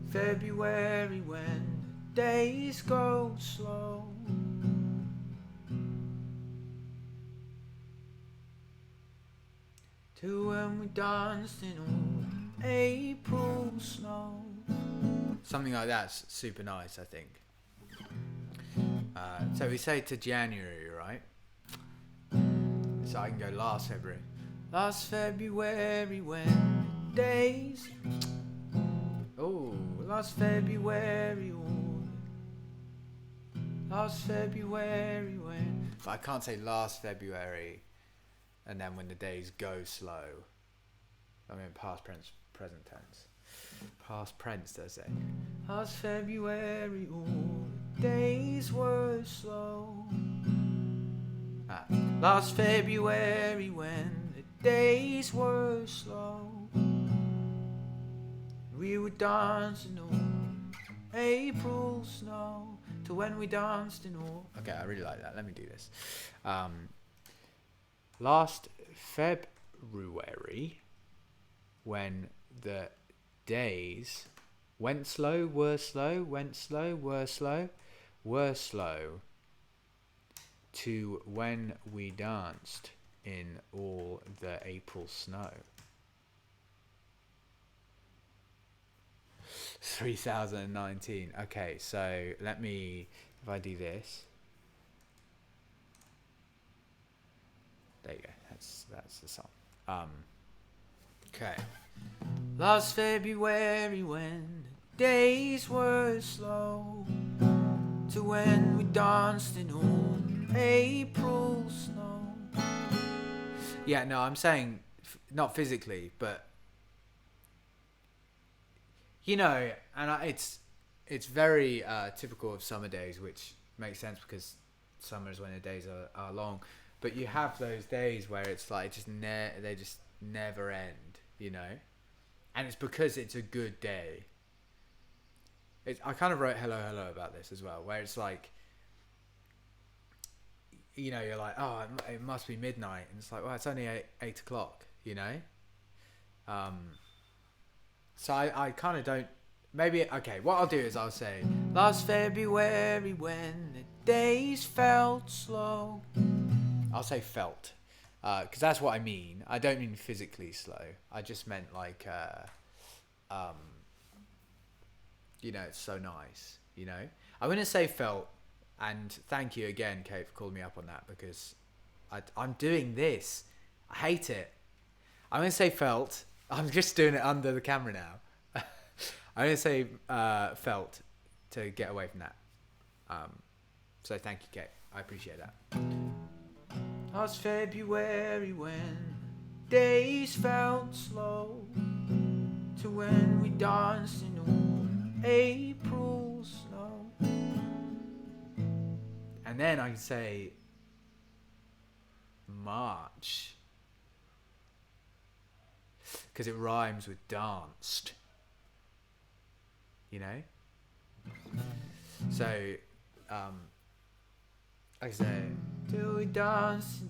February when days go slow. To when we danced in all April snow. Something like that's super nice, I think. So we say to January, right? So I can go last February. Last February when days. Oh, last February. Oh. Last February when. But I can't say last February and then when the days go slow. I mean past tense, present tense. Past tense, does it? Last February, all the days were slow. Last February, when the days were slow, we were dancing all April snow. To when we danced in all. Okay, I really like that. Let me do this. Last February, when the days went slow, were slow, went slow, were slow, were slow, to when we danced in all the April snow. 3019. Okay, so let me, if I do this. There you go. That's the song. Okay. Last February when the days were slow, to when we danced in all April snow. Yeah, no, I'm saying not physically, but you know, and it's very typical of summer days, which makes sense because summer is when the days are long. But you have those days where it's like they just never end, you know, and it's because it's a good day. I kind of wrote hello about this as well, where it's like, you know, you're like, oh, it must be midnight, and it's like, well, it's only 8 o'clock, you know. So I kind of don't. Maybe okay. What I'll do is I'll say last February when the days felt slow. I'll say felt, because that's what I mean. I don't mean physically slow. I just meant like, you know, it's so nice. You know, I'm gonna say felt, and thank you again, Kate, for calling me up on that because I'm doing this. I hate it. I'm gonna say felt. I'm just doing it under the camera now. I'm gonna say felt to get away from that. So thank you, Kate. I appreciate that. Last February when days felt slow, to when we danced in all April snow. And then I can say March, because it rhymes with danced, you know. So like I say, till we dance,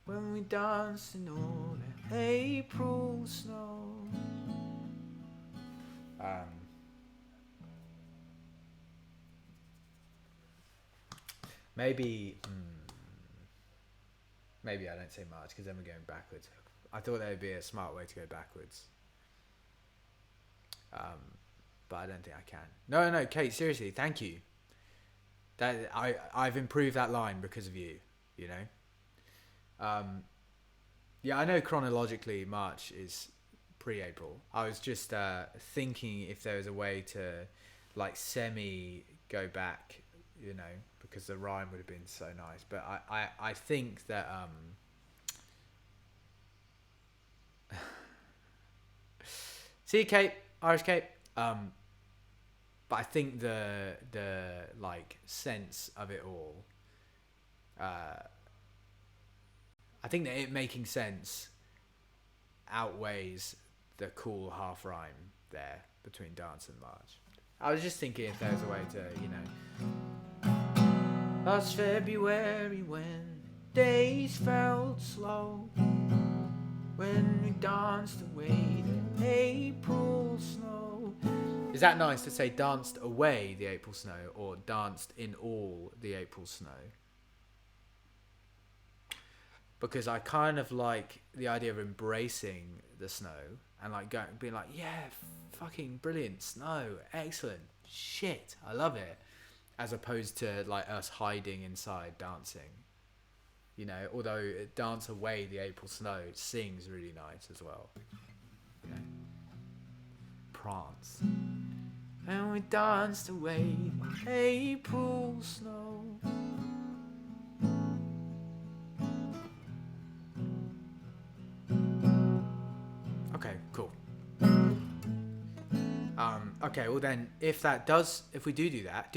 when we dance in all the April snow. Maybe I don't say March because then we're going backwards. I thought there would be a smart way to go backwards. But I don't think I can. No, Kate, seriously, thank you. That I've improved that line because of you, you know. Yeah, I know chronologically March is pre-April. I was just thinking if there was a way to like semi go back, you know, because the rhyme would have been so nice. But I think that see you, Kate, Irish Kate. But I think the like sense of it all, I think that it making sense outweighs the cool half rhyme there between dance and march. I was just thinking if there's a way to, you know. Last February when days felt slow, when we danced away the April snow. Is that nice to say danced away the April snow or danced in all the April snow? Because I kind of like the idea of embracing the snow and like being like, yeah, fucking brilliant, snow, excellent, shit, I love it. As opposed to like us hiding inside dancing. You know, although dance away the April snow sings really nice as well. You know, prance. And we danced away the April snow. Okay, cool. Okay, well then, if we do that,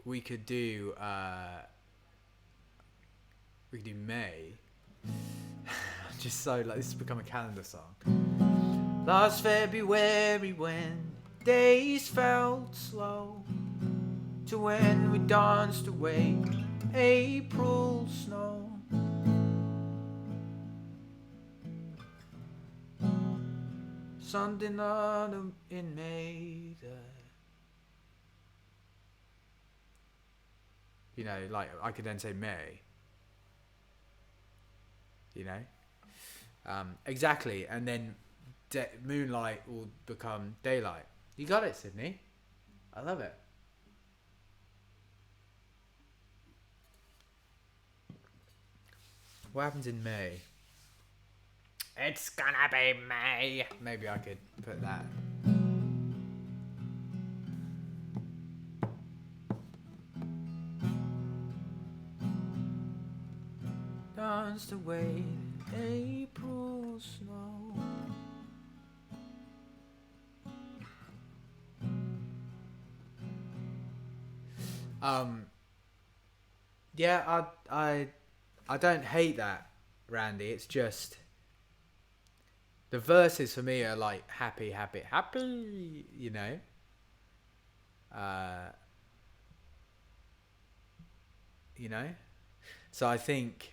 we could do May. Just so like this has become a calendar song. Last February when days felt slow, to when we danced away April snow. Something autumn in May. You know, like I could then say May. You know, exactly, and then moonlight will become daylight. You got it, Sydney. I love it. What happens in May? It's gonna be me. Maybe I could put that. Danced away April snow. Yeah, I don't hate that, Randy. It's just the verses for me are like happy, happy, happy. You know. Uh, you know. So I think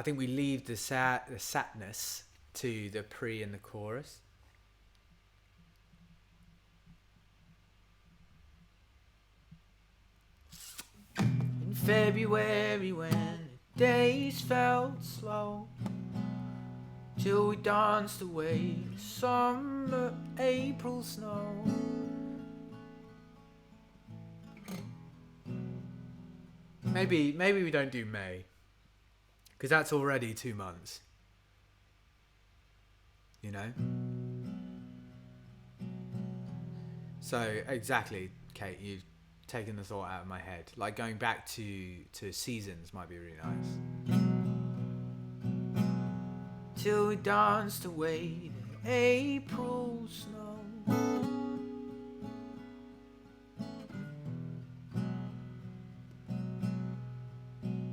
we leave the sadness to the pre and the chorus. In February when the days felt slow, till we danced away the summer April snow. Maybe we don't do May, because that's already 2 months. You know? So exactly, Kate, you've taken the thought out of my head. Like going back to seasons might be really nice. Till we danced away the April snow.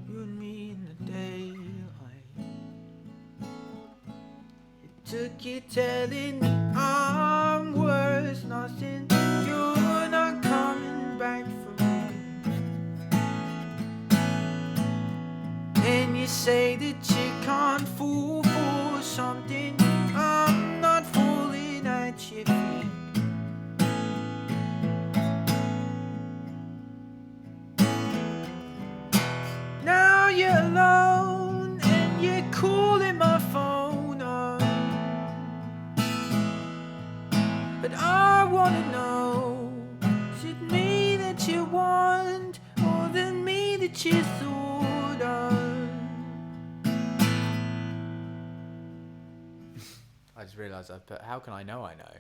You and me in the daylight. It took you telling me I'm worth nothing. You're not coming back for me. And you say that you can't fall for something. I'm not falling at your feet. Now you're alone and you're calling my phone up. But I wanna know, is it me that you want more than me that you thought of? I just realised I've put, how can I know I know?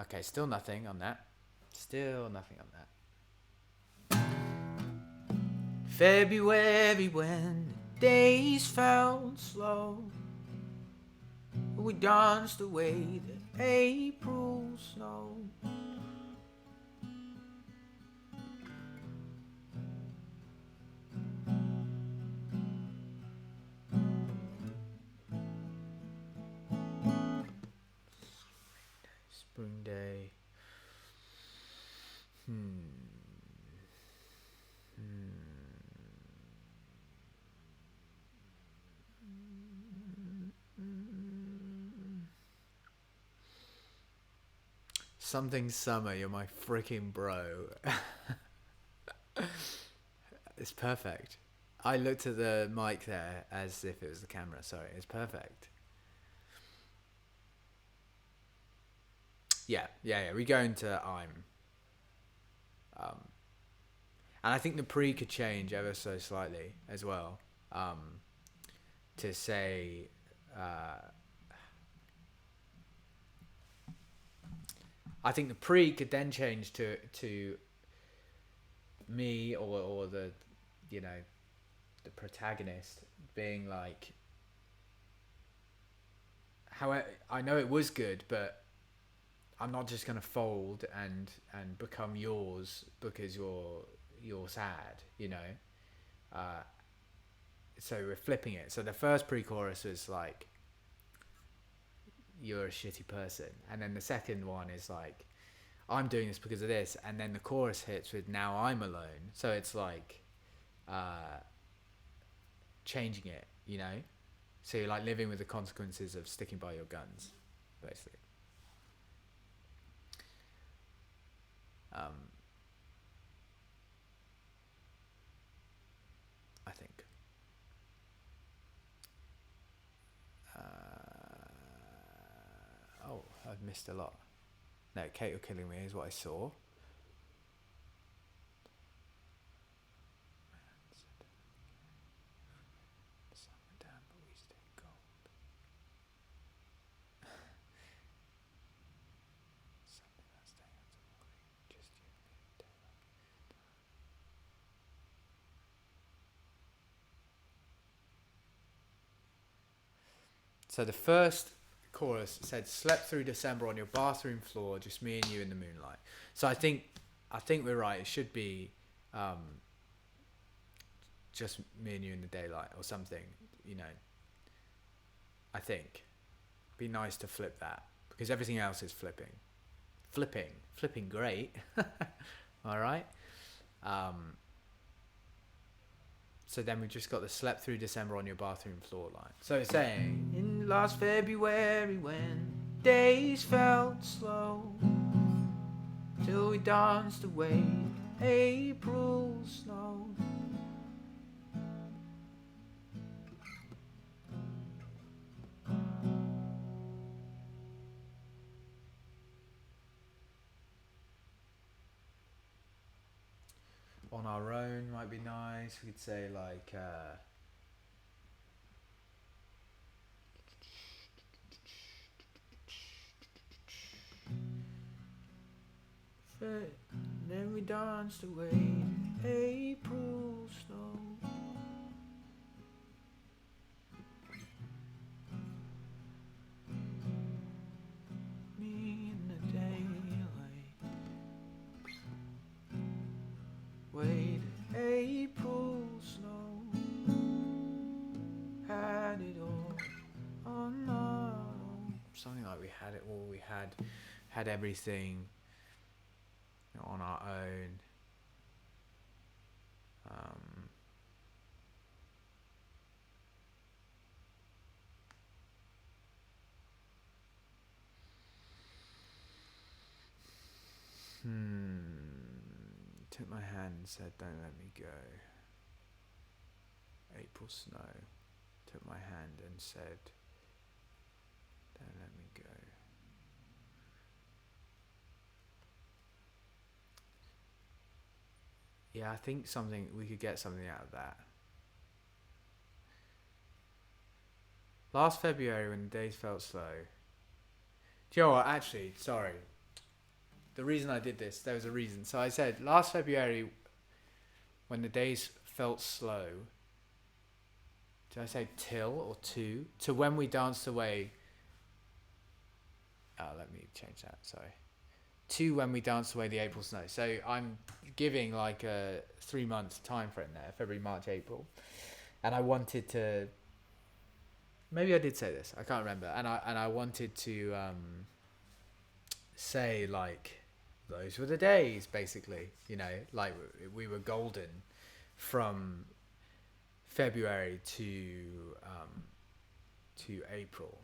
Okay, still nothing on that. Still nothing on that. February when the days felt slow, we danced away the April snow. Spring day. Something summer, you're my freaking bro. It's perfect. I looked at the mic there as if it was the camera. Sorry, it's perfect. Yeah. We go into I'm. And I think the pre could change ever so slightly as well. To say, I think the pre could then change to me or the, you know, the protagonist being like, however, I know it was good, but I'm not just gonna fold and become yours because you're sad, you know. So we're flipping it. So the first pre-chorus was like, you're a shitty person, and then the second one is like, I'm doing this because of this, and then the chorus hits with now I'm alone. So it's like changing it, you know. So you're like living with the consequences of sticking by your guns, basically. I think. Oh, I've missed a lot. No, Kate, you're killing me is what I saw. So the first chorus said, "Slept through December on your bathroom floor, just me and you in the moonlight." So I think we're right. It should be just me and you in the daylight or something. You know. I think. Be nice to flip that because everything else is flipping great. All right. So then we just got the "slept through December on your bathroom floor" line. So it's saying, in last February when days felt slow, till we danced away April snow. On our own might be nice. We could say like then we danced away April snow. Me in the daylight, waited April snow, had it all on our own. Something like we had it all. We had everything on our own. Took my hand and said, "Don't let me go." April snow took my hand and said, "Don't let me go." Yeah, I think we could get something out of that. Last February when the days felt slow. Do you know what? Actually, sorry. The reason I did this, there was a reason. So I said, last February when the days felt slow. Did I say till or to? To when we danced away. Let me change that, sorry. To when we danced away the April snow. So I'm giving like a 3 month time frame there, February, March, April. And I wanted to, maybe I did say this, I can't remember. And I wanted to say like, those were the days, basically, you know, like we were golden from February to April.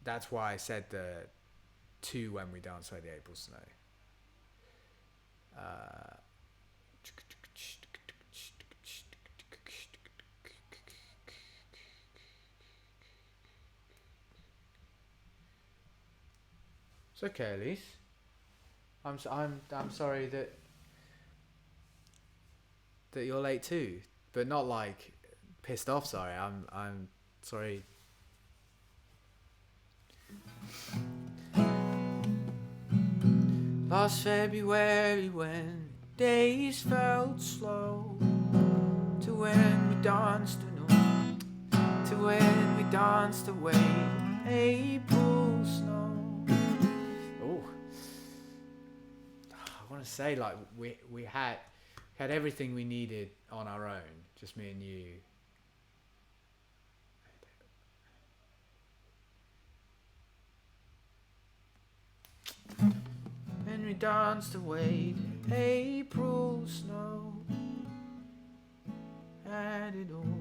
That's why I said the to when we dance away the April snow. It's okay, Elise. I'm sorry that you're late too, but not like pissed off. Sorry, I'm sorry. Last February when days felt slow, to when we danced away April snow. Oh, I want to say like we had everything we needed on our own, just me and you. And we danced away the April snow, had it all.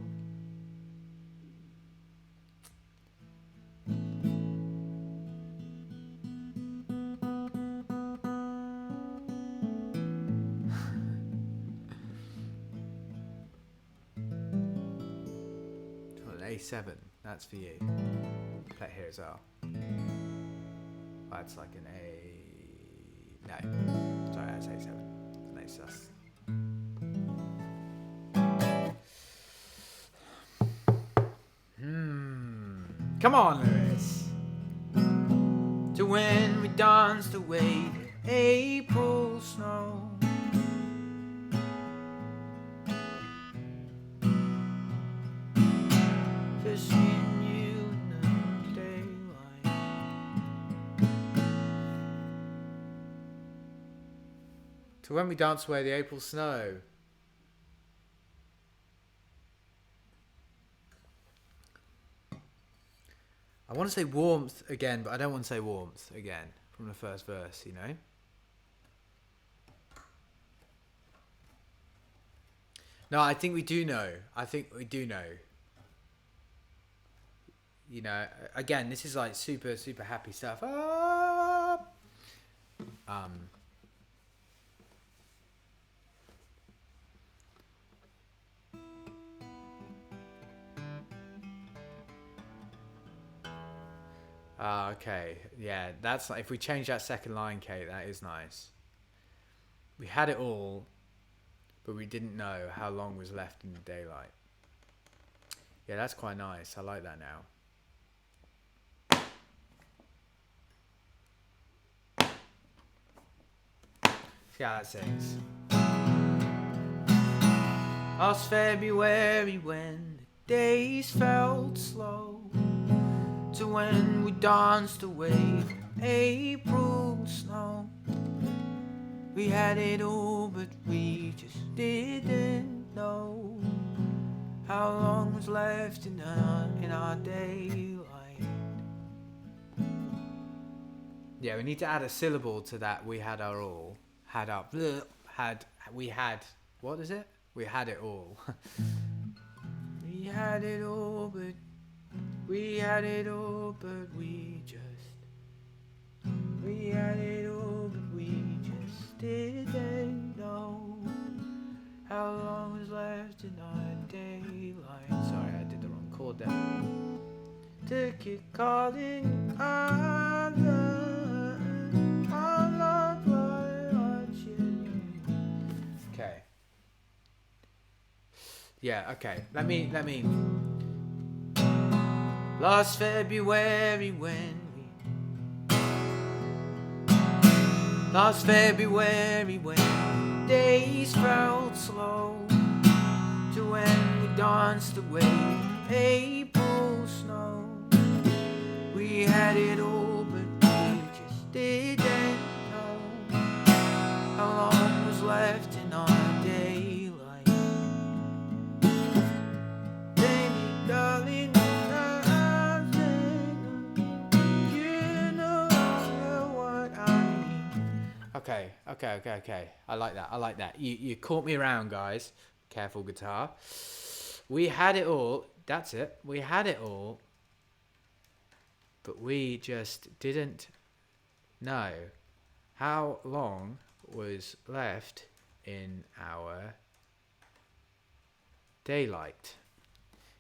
A7, that's for you. Play it here as well. That's like an A. No, sorry, that's A7. It's an A sus. Come on, Lewis. To when we danced away the April snow, To when we dance away the April snow. I want to say warmth again, but I don't want to say warmth again from the first verse, you know? No, I think we do know. I think we do know. You know, again, this is like super, super happy stuff. Ah! Okay. Yeah, that's if we change that second line, Kate, that is nice. We had it all, but we didn't know how long was left in the daylight. Yeah, that's quite nice. I like that now. See how that sings. Last February when the days felt slow, to when we danced away from April snow. We had it all, but we just didn't know how long was left in our daylight. Yeah, we need to add a syllable to that. We had our all. We had, what is it? We had it all. We had it all, but we had it all, but we had it all, but we just didn't know how long was left in our daylight. Sorry, I did the wrong chord there. To keep calling our love, okay. Yeah, okay. Let me. Last February when days felt slow, to when we danced away April snow. We had it all, but we just didn't know how long was left in our daylight. Baby, darling, you know what I mean. Okay. I like that. You caught me around, guys. Careful, guitar. We had it all. That's it. We had it all. But we just didn't know how long was left in our daylight.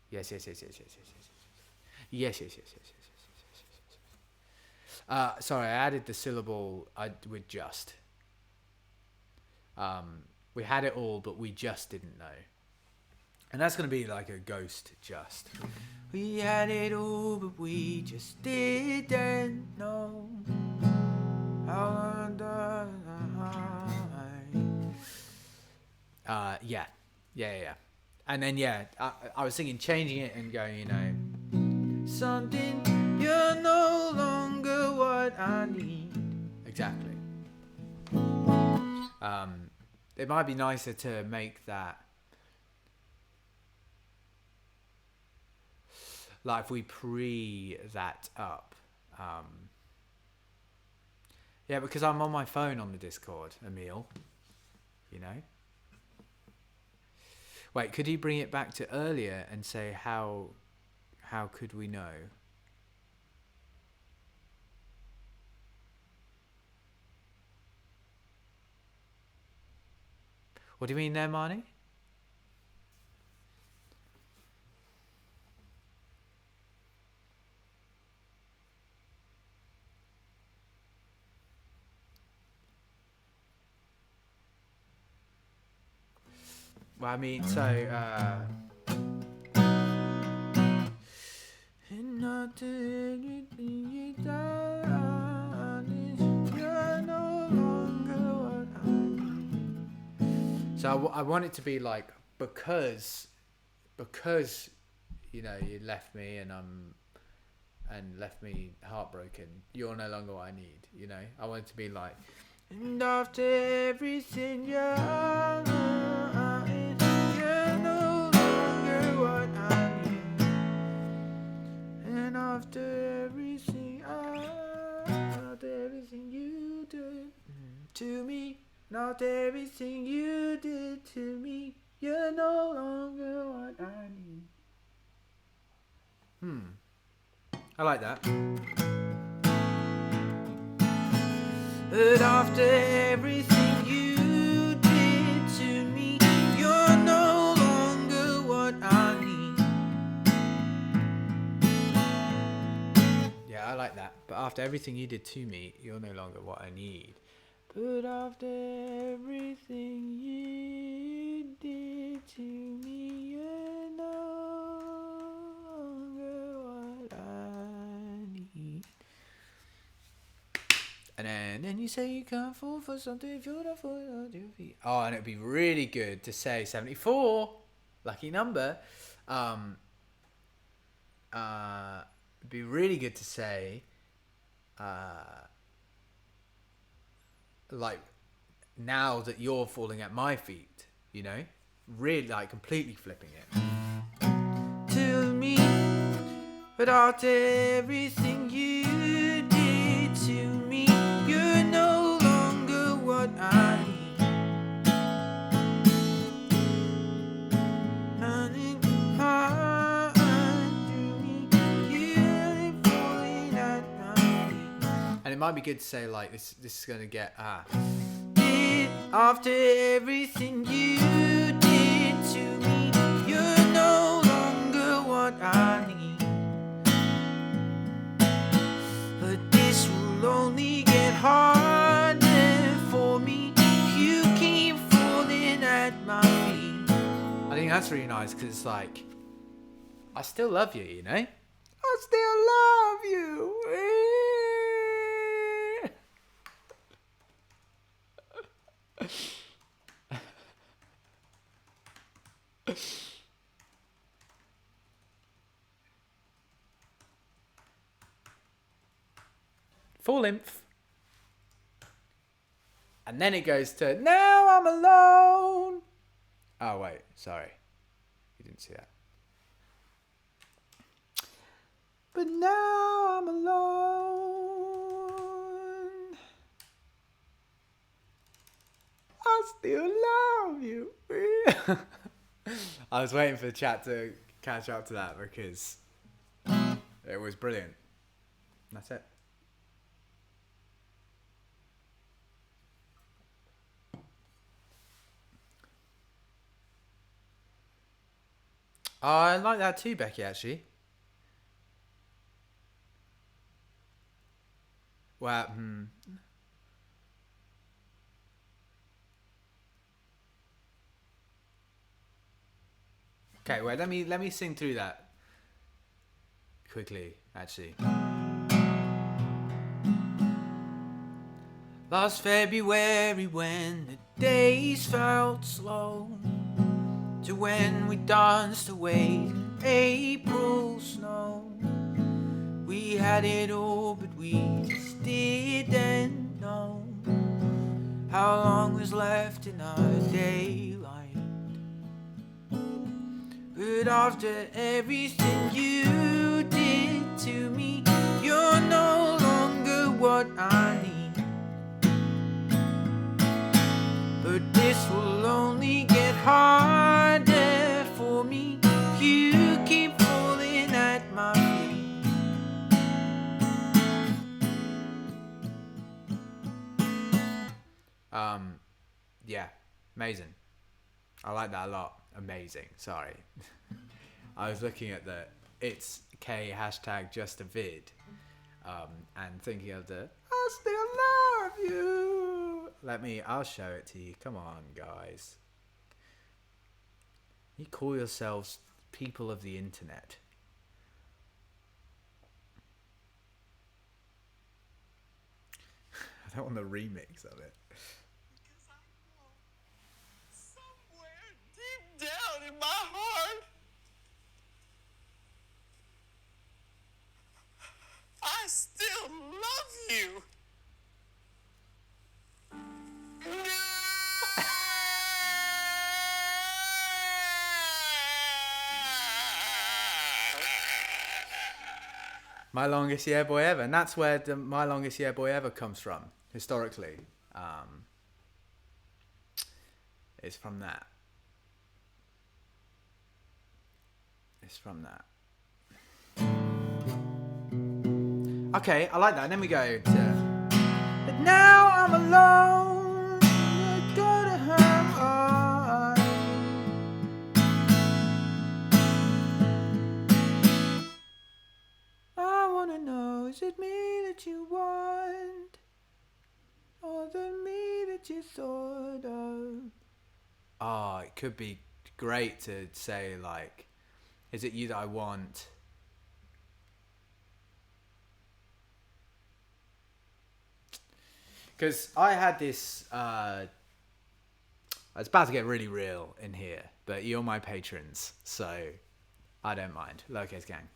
Yes. Sorry, I added the syllable with just. We had it all, but we just didn't know. And that's going to be like a ghost just. We had it all, but we just didn't know how yeah. And then, I was thinking changing it and going, you know, something, you're no longer what I need. Exactly. It might be nicer to make that, like if we pre that up. Yeah, because I'm on my phone on the Discord, Emil. You know? Wait, could he bring it back to earlier and say how could we know? What do you mean there, Marnie? Well, I mean, so, so I want it to be like, because, you know, you left me and left me heartbroken. You're no longer what I need, you know? I want it to be like, And after everything you're no longer what I need. And after everything you did to me, not everything you did to me, you're no longer what I need. I like that. But after everything you did to me, you're no longer what I need. Yeah, I like that. But after everything you did to me, you're no longer what I need. But after everything you did to me, you're no longer what I need. And then you say you can't fall for something if you're not falling on your feet. Oh, and it'd be really good to say 74, lucky number. It'd be really good to say, like, now that you're falling at my feet, you know, really like completely flipping it. To me, but after everything you did to me, you're no longer what I need. And it might be good to say like this is gonna get after everything you did to me, you're no longer what I need. But this will only get harder for me. You keep falling at my feet. I think that's really nice because it's like, I still love you, you know? I still love you. Full lymph. And then it goes to, now I'm alone. Oh, wait, sorry. You didn't see that. But now I'm alone. I still love you. I was waiting for the chat to catch up to that because it was brilliant. That's it. Oh, I like that too, Becky, actually. Well, Okay, wait, let me sing through that quickly, actually. Last February when the days felt slow, to when we danced away in April snow. We had it all, but we just didn't know how long was left in our daylight. But after everything you did to me, you're no longer what I need. But this will only get harder for me. You keep falling at my feet. Yeah, amazing. I like that a lot. Amazing. Sorry. I was looking at the it's K hashtag just a vid, and thinking of the I still love you. I'll show it to you. Come on, guys. You call yourselves people of the internet. I don't want the remix of it. Because I know somewhere deep down in my heart, I still love you. My longest yeah boy ever, and that's where my longest yeah boy ever comes from historically. It's from that. It's from that. Okay, I like that. And then we go to. But now I'm alone. Go to her. I wanna know, is it me that you want, or the me that you thought of? Oh, it could be great to say like, is it you that I want? Because I had this, it's about to get really real in here, but you're my patrons, so I don't mind. Lowercase gang.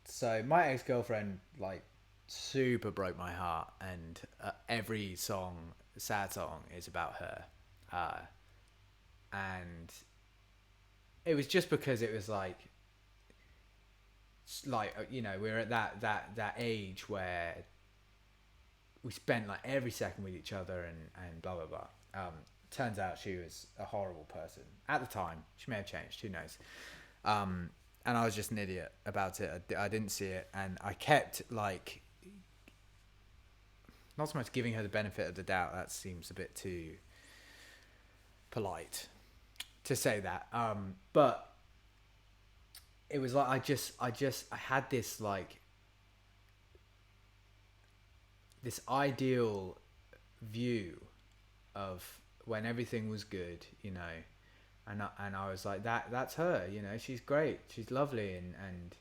So my ex-girlfriend, like, super broke my heart, and every song, sad song, is about her. And it was just because it was like, you know, we're at that age where we spent like every second with each other and blah blah blah. Turns out she was a horrible person at the time. She may have changed, who knows. And I was just an idiot about it. I didn't see it, and I kept like, not so much giving her the benefit of the doubt. That seems a bit too polite to say that. But it was like I had this like this ideal view of when everything was good, you know, and I was like, that's her, you know, she's great, she's lovely, and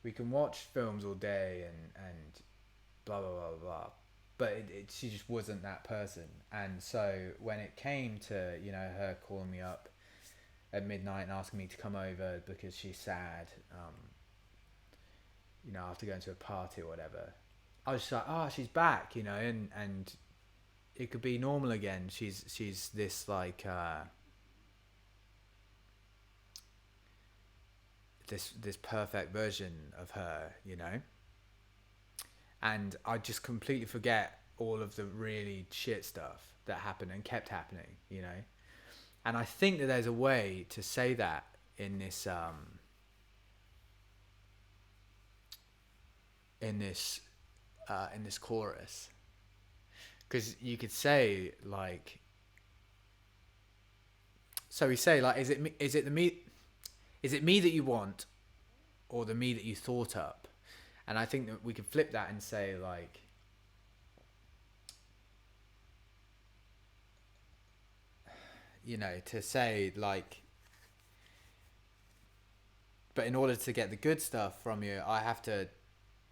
we can watch films all day and blah blah blah blah. But she just wasn't that person. And so when it came to, you know, her calling me up at midnight and asking me to come over because she's sad, you know, after going to a party or whatever, I was just like, oh, she's back, you know, and it could be normal again. She's this like this perfect version of her, you know. And I just completely forget all of the really shit stuff that happened and kept happening, you know. And I think that there's a way to say that in this chorus, because you could say like, so we say like, is it me that you want, or the me that you thought up? And I think that we could flip that and say like, you know, to say like, but in order to get the good stuff from you, I have to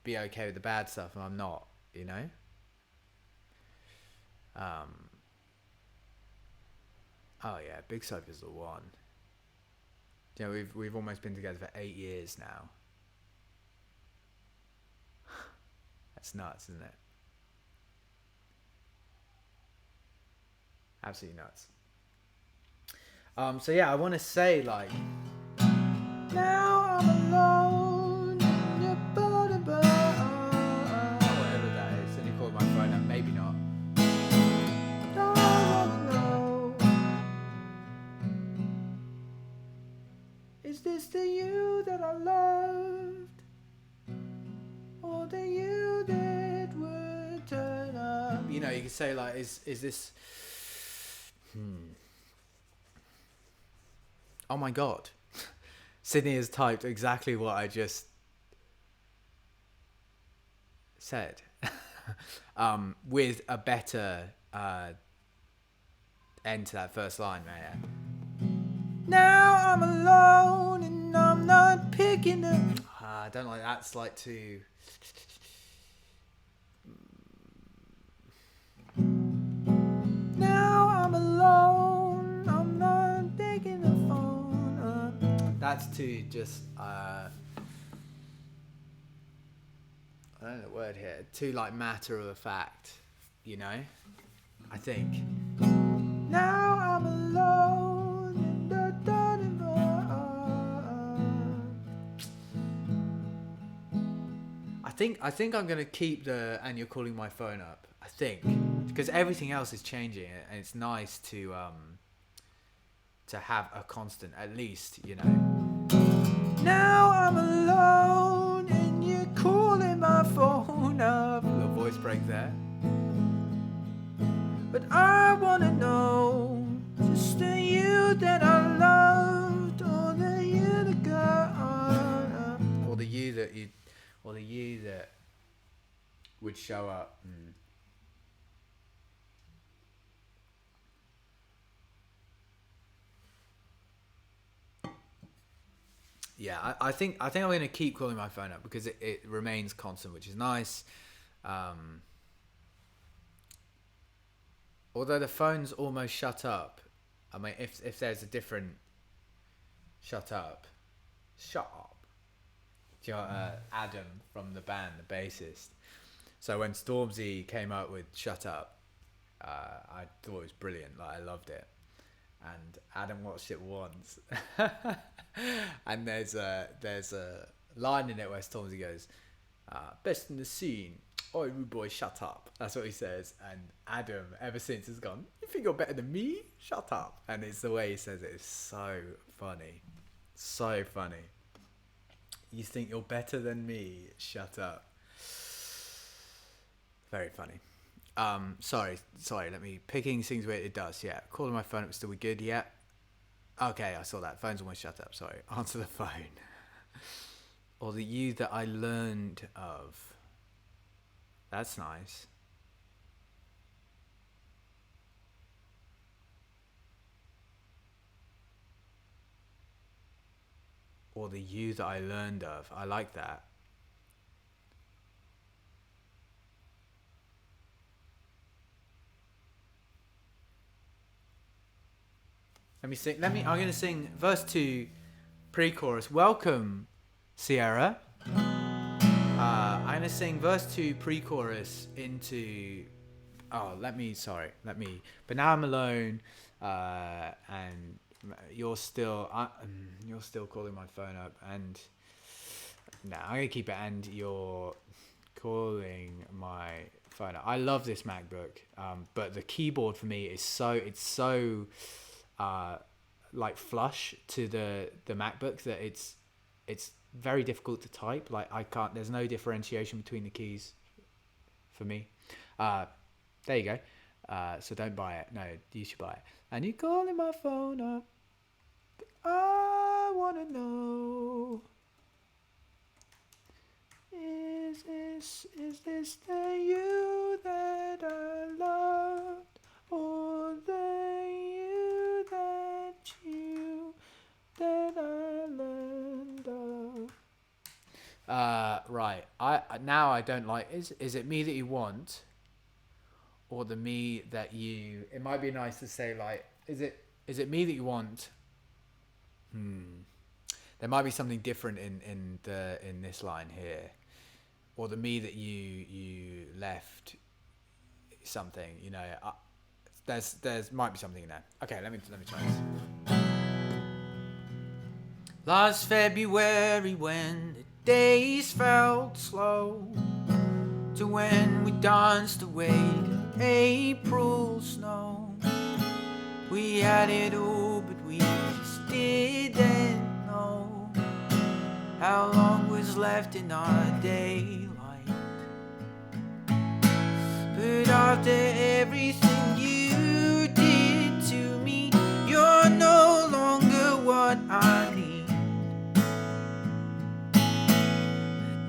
be okay with the bad stuff, and I'm not, you know. Oh yeah, Big Soap is the one. You know, we've almost been together for 8 years now. That's nuts, isn't it? Absolutely nuts. So yeah, I want to say like, now I'm alone in your body, whatever that is. And you call my phone up, maybe not. I wanna know, is this the you that I loved, or the you that would turn up? You know, you could say like, is this? Oh my god, Sydney has typed exactly what I just said, with a better end to that first line, man. Now I'm alone and I'm not picking up. I don't like that. It's like too. Now I'm alone. I'm not picking the phone up. That's too just. I don't know the word here. Too like matter of fact, you know. I think. Now I'm alone in the dark. think I'm gonna keep the "and you're calling my phone up." I think because everything else is changing, and it's nice to have a constant, at least, you know. Now I'm alone, and you're calling my phone up. Little voice break there. But I wanna know, just the you that I loved, or the you that got, or the you that you, or the you that would show up. Yeah, I think I'm gonna keep calling my phone up because it remains constant, which is nice. Although the phone's almost shut up. I mean, if there's a different shut up. Do you know, Adam from the band, the bassist. So when Stormzy came out with "Shut Up," I thought it was brilliant. Like, I loved it. And Adam watched it once, and there's a line in it where Stormzy goes, "Best in the scene. Oi, rude boy, shut up." That's what he says. And Adam, ever since, has gone, "You think you're better than me? Shut up." And it's the way he says it is so funny. So funny. "You think you're better than me? Shut up." Very funny. Sorry. Let me picking things where it does. Yeah, calling my phone up still be good. Yeah. Okay, I saw that. Phone's almost shut up. Sorry. Answer the phone. Or the you that I learned of. That's nice. Or the you that I learned of. I like that. Let me sing. I'm going to sing verse 2, pre-chorus. Welcome, Sierra. I'm going to sing verse 2, pre-chorus into. Let me. But now I'm alone, and you're still calling my phone up, and I'm going to keep it. And you're calling my phone up. I love this MacBook, but the keyboard for me is so like flush to the MacBook that it's very difficult to type. Like, there's no differentiation between the keys for me. There you go. So don't buy it. No, you should buy it. And you're calling my phone up. I wanna know, is this the you that I loved, or the you that I learned of? Right. I don't like. Is it me that you want, or the me that you? It might be nice to say, like, is it me that you want? There might be something different in this line here, or the me that you left. Something, you know. There's might be something in there. Okay, let me try this. Last February, when the days felt slow, to when we danced away to April snow. We had it all, but we just didn't know how long was left in our daylight. But after everything you did to me, you're no longer what I need.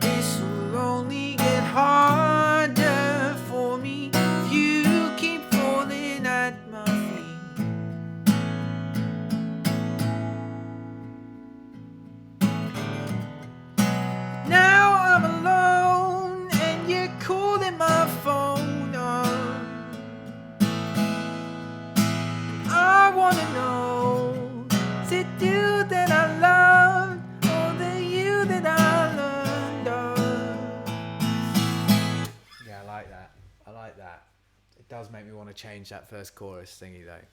This will only get harder for me if you keep falling at my feet. Now I'm alone, and you're calling my phone up. I wanna know, is it you that I loved, or the you that I learned of? Yeah, I like that. It does make me want to change that first chorus thingy though.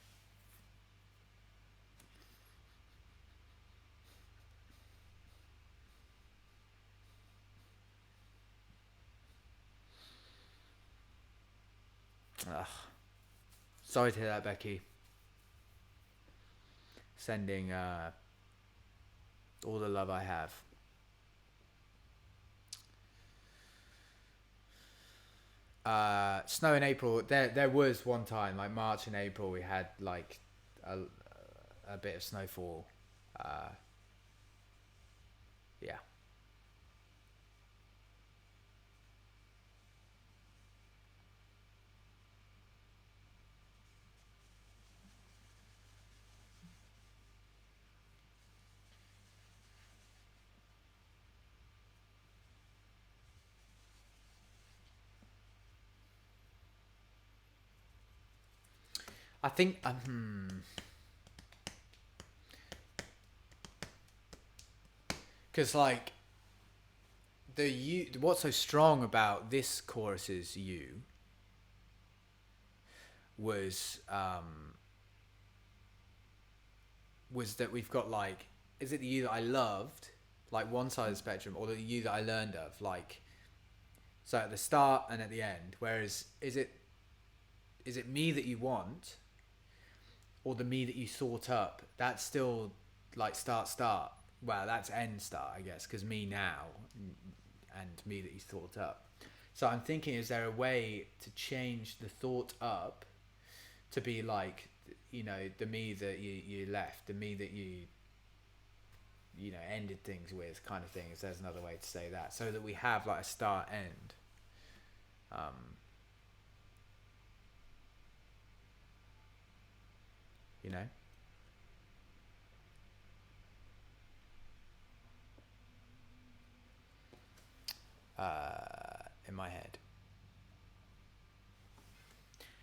Ugh. Sorry to hear that, Becky. Sending all the love I have. Snow in April. There was one time, like March and April, we had like a bit of snowfall. Yeah. I think because like what's so strong about this chorus's you was that we've got like, is it the you that I loved, like one side of the spectrum, or the you that I learned of, like, so at the start and at the end. Whereas is it me that you want, or the me that you thought up? That's still like start. Well, that's end start, I guess, because me now and me that you thought up. So I'm thinking, is there a way to change the thought up to be like, you know, the me that you left, the me that you know, ended things with, kind of thing, if there's another way to say that, so that we have like a start end. You know, in my head.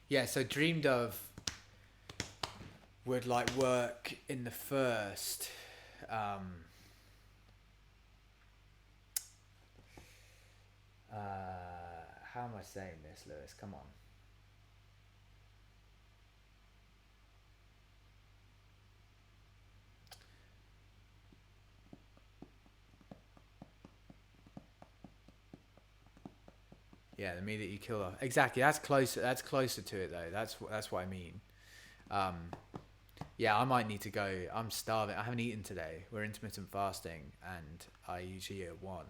Yeah, so dreamed of would like work in the first how am I saying this, Lewis? Come on. Yeah, the me that you kill off. Exactly. That's closer. That's closer to it though. That's what I mean. Yeah, I might need to go. I'm starving. I haven't eaten today. We're intermittent fasting, and I usually eat at 1.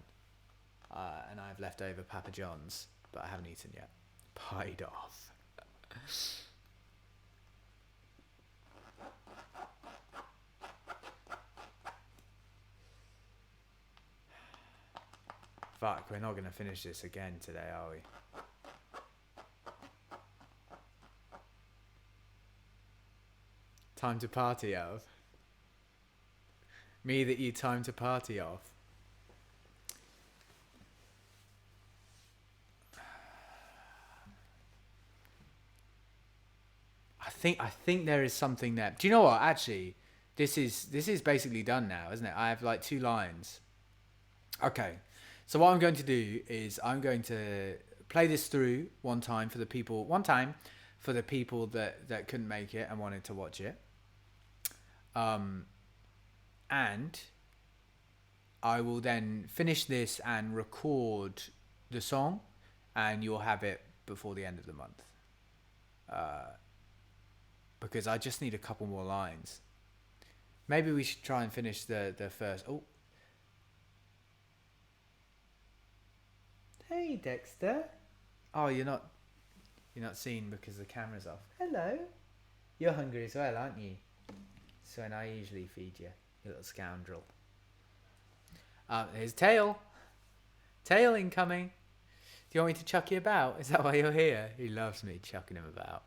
And I have leftover Papa John's, but I haven't eaten yet. Pied off. Fuck, we're not going to finish this again today, are we? Time to party of. Me that you time to party of. I think there is something there. Do you know what? Actually, this is basically done now, isn't it? I have like 2 lines. Okay. So what I'm going to do is I'm going to play this through one time for the people that couldn't make it and wanted to watch it. And I will then finish this and record the song, and you'll have it before the end of the month. Because I just need a couple more lines. Maybe we should try and finish the first. Oh. Hey, Dexter. Oh, you're not seen because the camera's off. Hello. You're hungry as well, aren't you? So I usually feed you, you little scoundrel. Here's Tail. Tail incoming. Do you want me to chuck you about? Is that why you're here? He loves me chucking him about.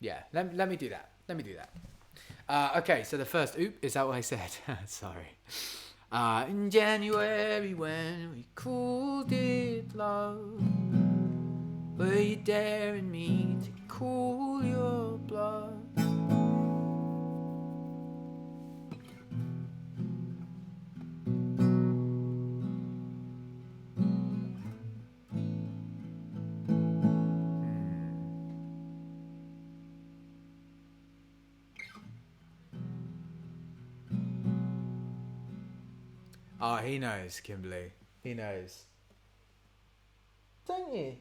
Yeah, let me do that. Okay, so the first, is that what I said? Sorry. In January when we cooled it, love, were you daring me to cool your blood? Oh, he knows, Kimberly. He knows. Don't you?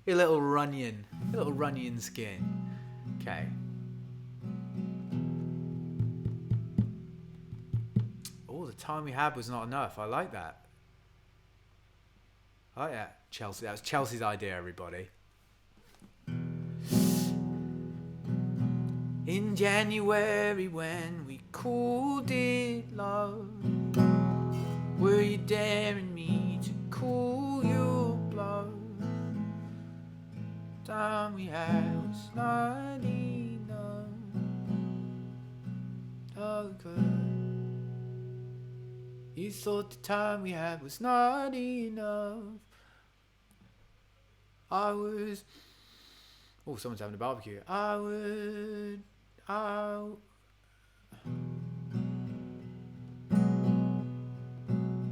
Your little Runyon. Your little Runyon skin. Okay. Oh, the time we had was not enough. I like that. I like that. Chelsea. That was Chelsea's idea, everybody. In January when we cooled it, love, were you daring me to cool your blood? Time we had was not enough. Oh, good. You thought the time we had was not enough. I was... Oh, someone's having a barbecue.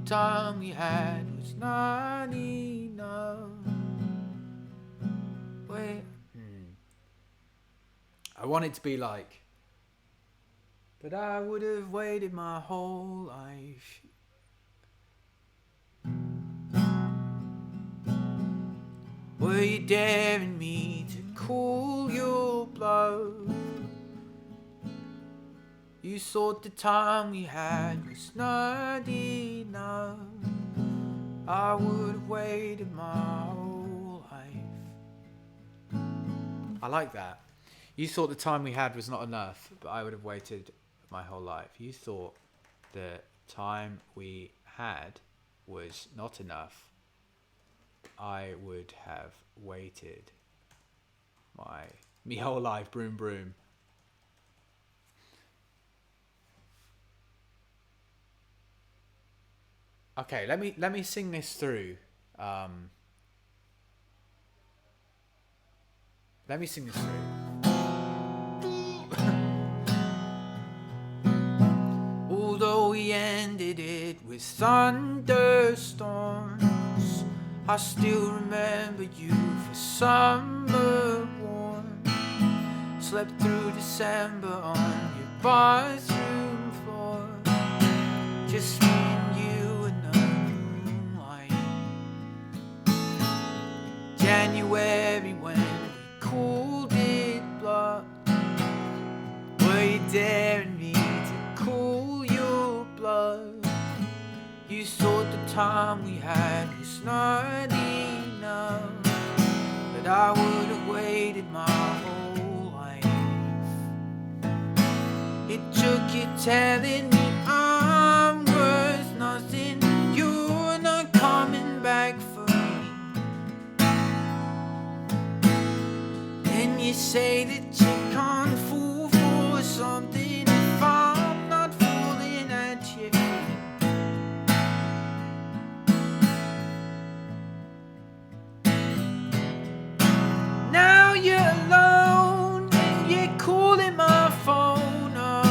Time we had was not enough. Wait. I want it to be like, but I would have waited my whole life. Were you daring me to cool your blood? You thought the time we had was not enough. I would have waited my whole life. I like that. You thought the time we had was not enough, but I would have waited my whole life. You thought the time we had was not enough. I would have waited me whole life. Broom, broom. Okay, let me sing this through. Let me sing this through. Although we ended it with thunderstorms, I still remember you for summer warm. Slept through December on your bathroom floor. Just me and you in the moonlight. January when we cooled it blood. Were you daring me to cool your blood? You thought the time we had was not enough, but I would have waited my whole life. It took you telling me I'm worth nothing, you're not coming back for me. Then you say that you can't fall for something if I'm not falling at your feet. Now you're alone and you're calling my phone up.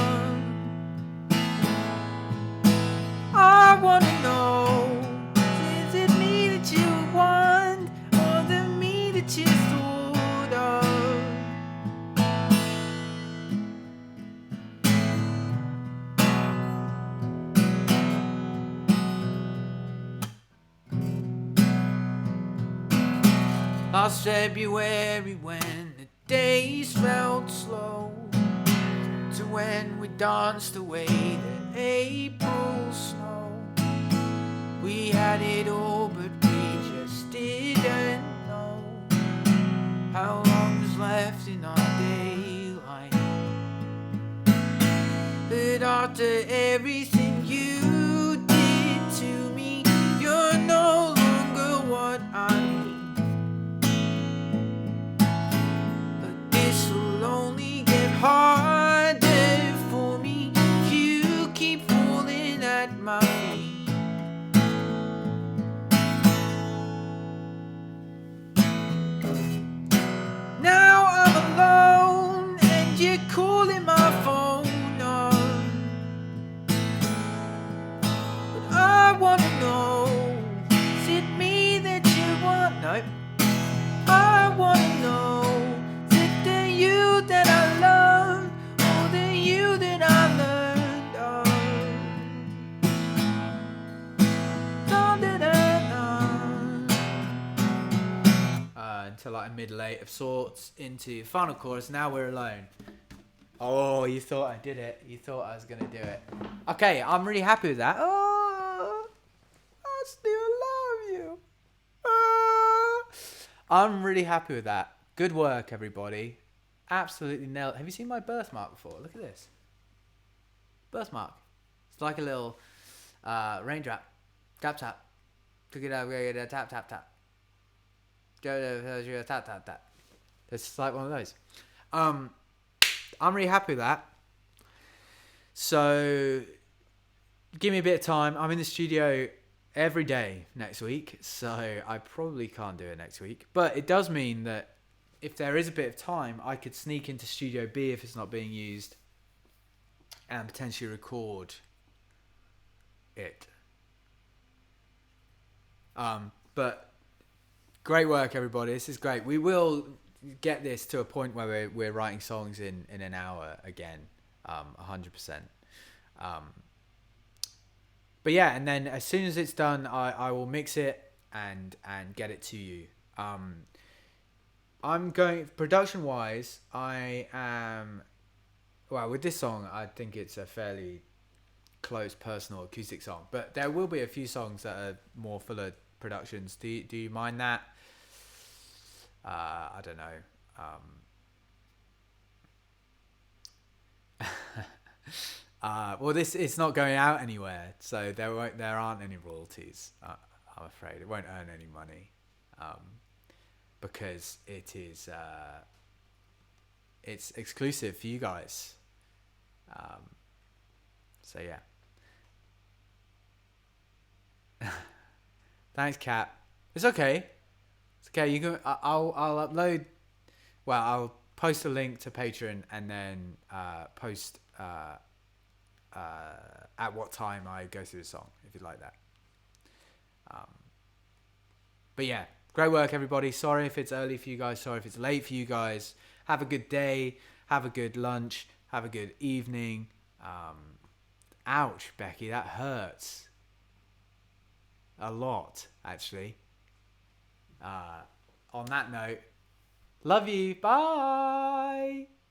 I wanna know, is it me that you want or the me that you thought of? Last February when the days felt slow, to when we danced away the April snow. We had it all but we just didn't know how long was left in our daylight. But after everything you did to me, you're no longer what I need. Harder for me, you keep falling at my feet. Now I'm alone and you're calling my phone up. a middle eight of sorts into final chorus. Now we're alone. Oh, you thought I did it. You thought I was going to do it. Okay, I'm really happy with that. Oh, I still love you. Oh. I'm really happy with that. Good work, everybody. Absolutely nailed. Have you seen my birthmark before? Look at this. Birthmark. It's like a little raindrop. Tap, tap. Pick it up, tap, tap, tap. Go to tap, tap, tap. It's like one of those. I'm really happy with that. So, give me a bit of time. I'm in the studio every day next week, so I probably can't do it next week. But it does mean that if there is a bit of time, I could sneak into Studio B if it's not being used and potentially record it. But great work, everybody. This is great. We will get this to a point where we're writing songs in an hour again, 100%. But yeah, and then as soon as it's done, I will mix it and get it to you. I'm going production wise. I am with this song. I think it's a fairly close personal acoustic song, but there will be a few songs that are more fuller productions. Do you mind that? I don't know. Well, it's not going out anywhere, so there aren't any royalties. I'm afraid it won't earn any money, because it's exclusive for you guys. So yeah. Thanks, Kat. It's okay. It's okay. You can. I'll upload. Well, I'll post a link to Patreon and then post at what time I go through the song, if you'd like that. But yeah, great work, everybody. Sorry if it's early for you guys. Sorry if it's late for you guys. Have a good day. Have a good lunch. Have a good evening. Ouch, Becky, that hurts. A lot, actually. On that note, love you. Bye.